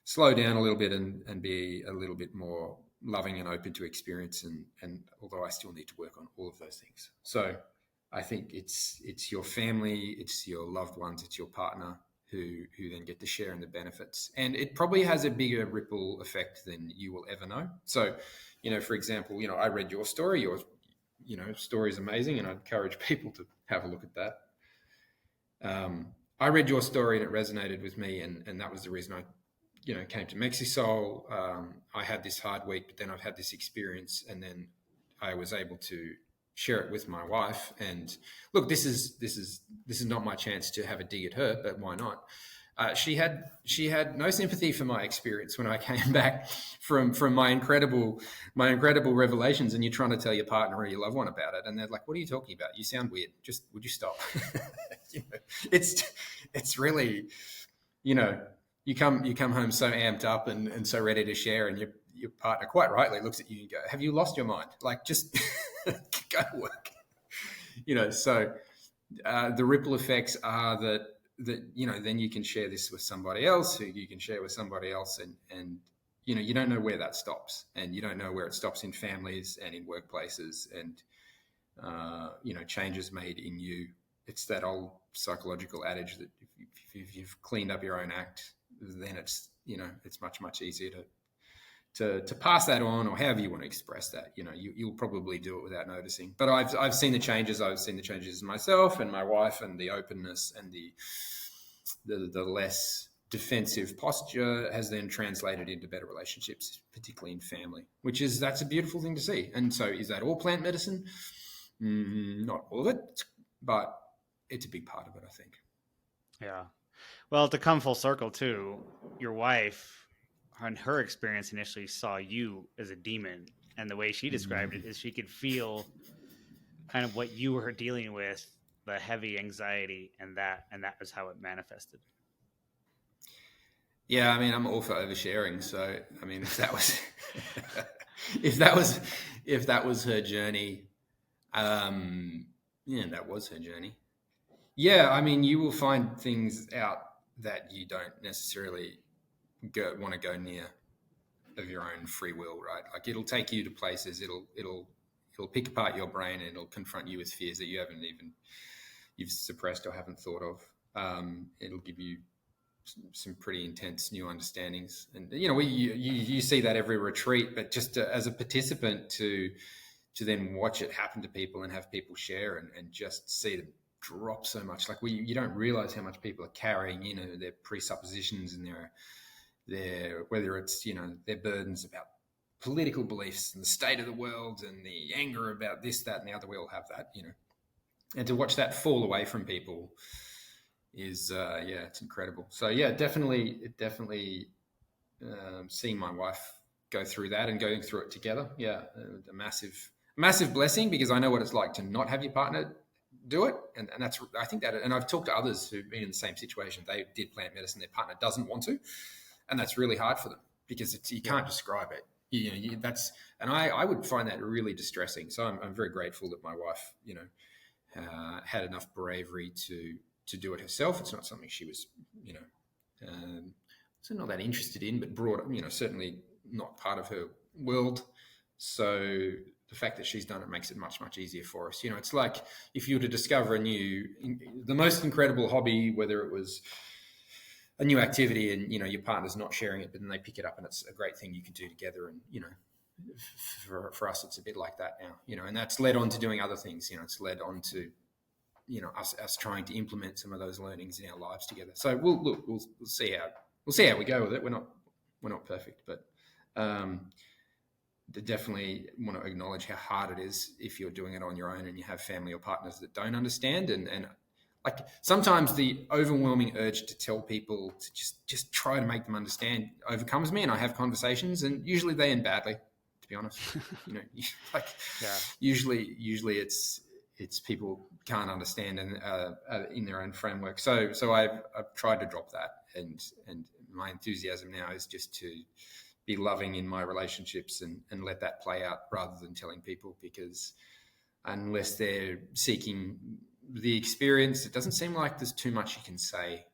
slow down a little bit and be a little bit more loving and open to experience. And although I still need to work on all of those things. So I think it's your family, it's your loved ones, it's your partner who then get to share in the benefits. And it probably has a bigger ripple effect than you will ever know. So, for example, I read your story. Your story is amazing, and I encourage people to have a look at that. I read your story and it resonated with me, and that was the reason I came to Mexisoul. I had this hard week, but then I've had this experience, and then I was able to share it with my wife. And look, this is not my chance to have a dig at her, but why not? She had no sympathy for my experience when I came back from my incredible revelations, and you're trying to tell your partner or your loved one about it, and they're like, "What are you talking about? You sound weird. Just would you stop?" It's really, you come home so amped up and so ready to share, and your partner quite rightly looks at you and go, "Have you lost your mind? Like, just go to work." So the ripple effects are that then you can share this with somebody else, who you can share with somebody else, and you don't know where that stops, and you don't know where it stops in families and in workplaces, and changes made in you. It's that old psychological adage that if you've cleaned up your own act, then it's much easier to pass that on, or however you want to express that. You'll probably do it without noticing. But I've seen the changes. I've seen the changes in myself and my wife, and the openness and the less defensive posture has then translated into better relationships, particularly in family, that's a beautiful thing to see. And so, is that all plant medicine? Not all of it, but it's a big part of it, I think. Yeah. Well, to come full circle too, your wife, on her experience, initially saw you as a demon, and the way she described it is she could feel kind of what you were dealing with, the heavy anxiety, and that was how it manifested. Yeah, I mean, I'm all for oversharing. So, I mean, if that was if that was her journey, that was her journey. Yeah, I mean, you will find things out that you don't necessarily want to go near of your own free will, right? Like, it'll take you to places. It'll pick apart your brain, and it'll confront you with fears that you've suppressed or haven't thought of. It'll give you some pretty intense new understandings, and you see that every retreat. But just as a participant, to then watch it happen to people and have people share and just see them drop so much. Like, you don't realize how much people are carrying their presuppositions and their whether it's their burdens about political beliefs and the state of the world and the anger about this, that, and the other. We all have that, and to watch that fall away from people is it's incredible. So definitely seeing my wife go through that and going through it together, a massive blessing, because I know what it's like to not have your partner do it, and that's, I think that, and I've talked to others who've been in the same situation. They did plant medicine, their partner doesn't want to, and that's really hard for them, because you can't describe it. And I would find that really distressing. So I'm very grateful that my wife had enough bravery to do it herself. It's not something she was, so not that interested in, but brought, certainly not part of her world. So the fact that she's done it makes it much, much easier for us. It's like if you were to discover the most incredible hobby, whether it was a new activity and, your partner's not sharing it, but then they pick it up and it's a great thing you can do together. And, for us, it's a bit like that now, and that's led on to doing other things. It's led on to, us trying to implement some of those learnings in our lives together. So we'll see how we go with it. We're not perfect, but definitely want to acknowledge how hard it is if you're doing it on your own and you have family or partners that don't understand. And like sometimes the overwhelming urge to tell people to just try to make them understand overcomes me, and I have conversations, and usually they end badly, to be honest. Usually it's people can't understand and in their own framework. So I've tried to drop that, and my enthusiasm now is just to be loving in my relationships and let that play out rather than telling people, because unless they're seeking the experience, it doesn't seem like there's too much you can say,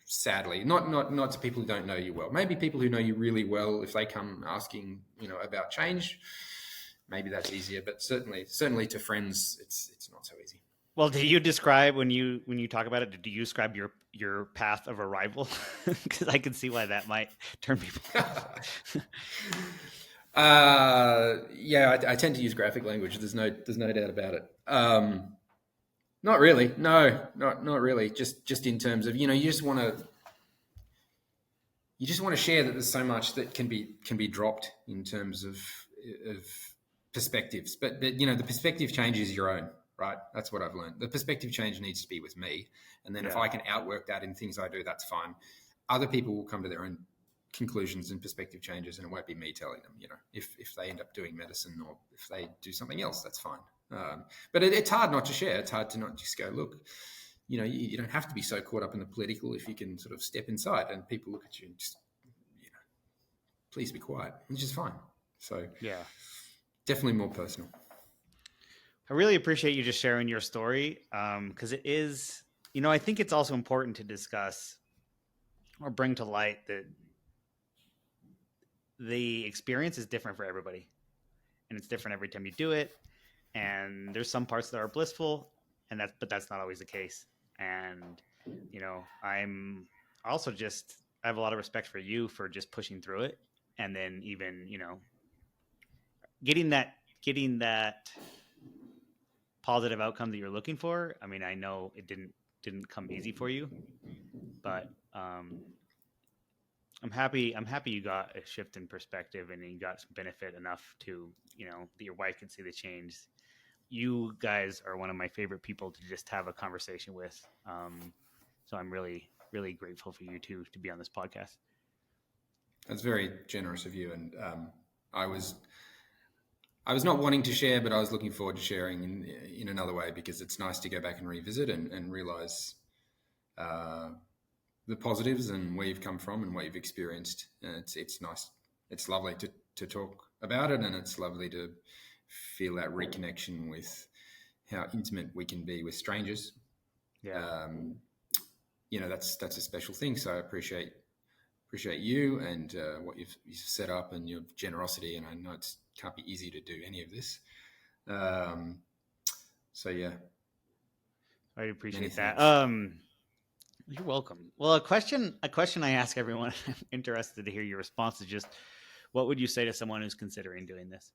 sadly. Not to people who don't know you well. Maybe people who know you really well, if they come asking, about change, maybe that's easier, but certainly to friends, it's not so easy. Well, do you describe when you talk about it? Do you describe your path of arrival? Because I can see why that might turn people off. I tend to use graphic language. There's no doubt about it. Not really. No, not really. Just in terms of, you just want to share that there's so much that can be dropped in terms of perspectives, but the perspective change is your own. Right. That's what I've learned. The perspective change needs to be with me. And then if I can outwork that in things I do, that's fine. Other people will come to their own conclusions and perspective changes, and it won't be me telling them, if they end up doing medicine or if they do something else, that's fine. But it's hard not to share. It's hard to not just go, look, you don't have to be so caught up in the political if you can sort of step inside and people look at you and just, please be quiet, which is fine. So definitely more personal. I really appreciate you just sharing your story, because it is, I think it's also important to discuss or bring to light that the experience is different for everybody, and it's different every time you do it. And there's some parts that are blissful, but that's not always the case. And, I'm also I have a lot of respect for you for just pushing through it. And then even, getting that positive outcome that you're looking for. I mean, I know it didn't come easy for you, but I'm happy you got a shift in perspective and you got some benefit enough to, that your wife could see the change. You guys are one of my favorite people to just have a conversation with. So I'm really, really grateful for you to be on this podcast. That's very generous of you. And I was not wanting to share, but I was looking forward to sharing in another way, because it's nice to go back and revisit and realize the positives and where you've come from and what you've experienced. And it's nice. It's lovely to talk about it, and it's lovely to feel that reconnection with how intimate we can be with strangers. Yeah. That's a special thing. So I appreciate you and what you've set up and your generosity. And I know it can't be easy to do any of this. So yeah. I appreciate that. You're welcome. Well, a question I ask everyone, I'm interested to hear your response, is just, what would you say to someone who's considering doing this?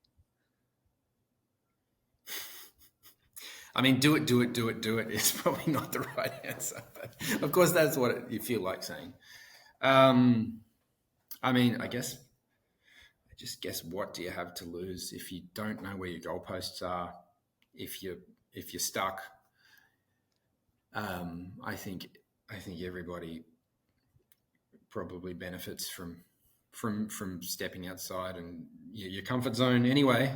I mean, do it is probably not the right answer, but of course that's what you feel like saying. I mean, I just guess, what do you have to lose if you don't know where your goalposts are? If you're stuck, I think everybody probably benefits from stepping outside and your comfort zone anyway.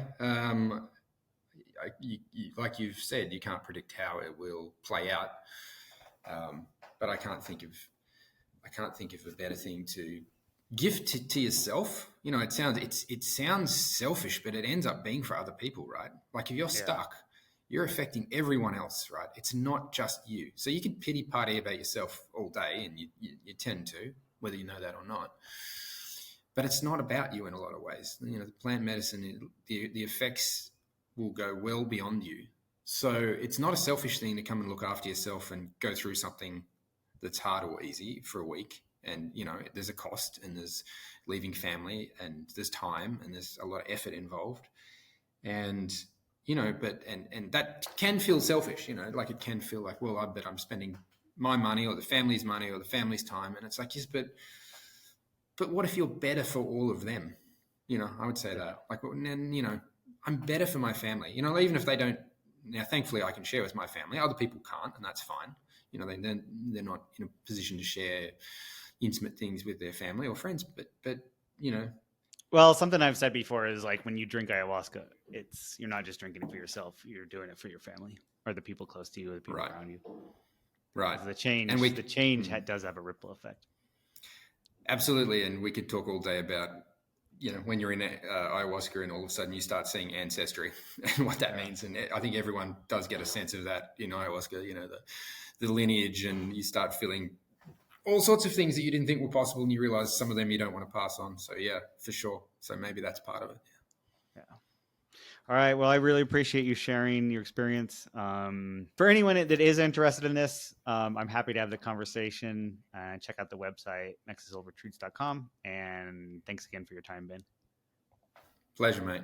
Like you've said, you can't predict how it will play out, but I can't think of a better thing to give to yourself. It sounds selfish, but it ends up being for other people, right? Like if you're stuck, you're affecting everyone else, right? It's not just you. So you can pity party about yourself all day, and you tend to, whether you know that or not. But it's not about you in a lot of ways. You know, the plant medicine, the effects will go well beyond you. So it's not a selfish thing to come and look after yourself and go through something that's hard or easy for a week. And, you know, there's a cost, and there's leaving family, and there's time, and there's a lot of effort involved. And, you know, and that can feel selfish, you know, like it can feel like, well, I bet I'm spending my money or the family's money or the family's time. And it's like, yes, but what if you're better for all of them? You know, I would say that, like, and, you know, I'm better for my family, you know, even if they don't. Now, thankfully, I can share with my family. Other people can't, and that's fine. You know, they're not in a position to share intimate things with their family or friends. But you know, well, something I've said before is like when you drink ayahuasca, you're not just drinking it for yourself; you're doing it for your family or the people close to you or the people around you. Right. The change, does have a ripple effect. Absolutely, and we could talk all day about, you know, when you're in ayahuasca and all of a sudden you start seeing ancestry and what that means. And I think everyone does get a sense of that in ayahuasca, you know, the lineage, and you start feeling all sorts of things that you didn't think were possible, and you realize some of them you don't want to pass on. So yeah, for sure. So maybe that's part of it. Yeah. All right. Well, I really appreciate you sharing your experience. For anyone that is interested in this, I'm happy to have the conversation. Check out the website, mexisoulretreats.com. And thanks again for your time, Ben. Pleasure, mate.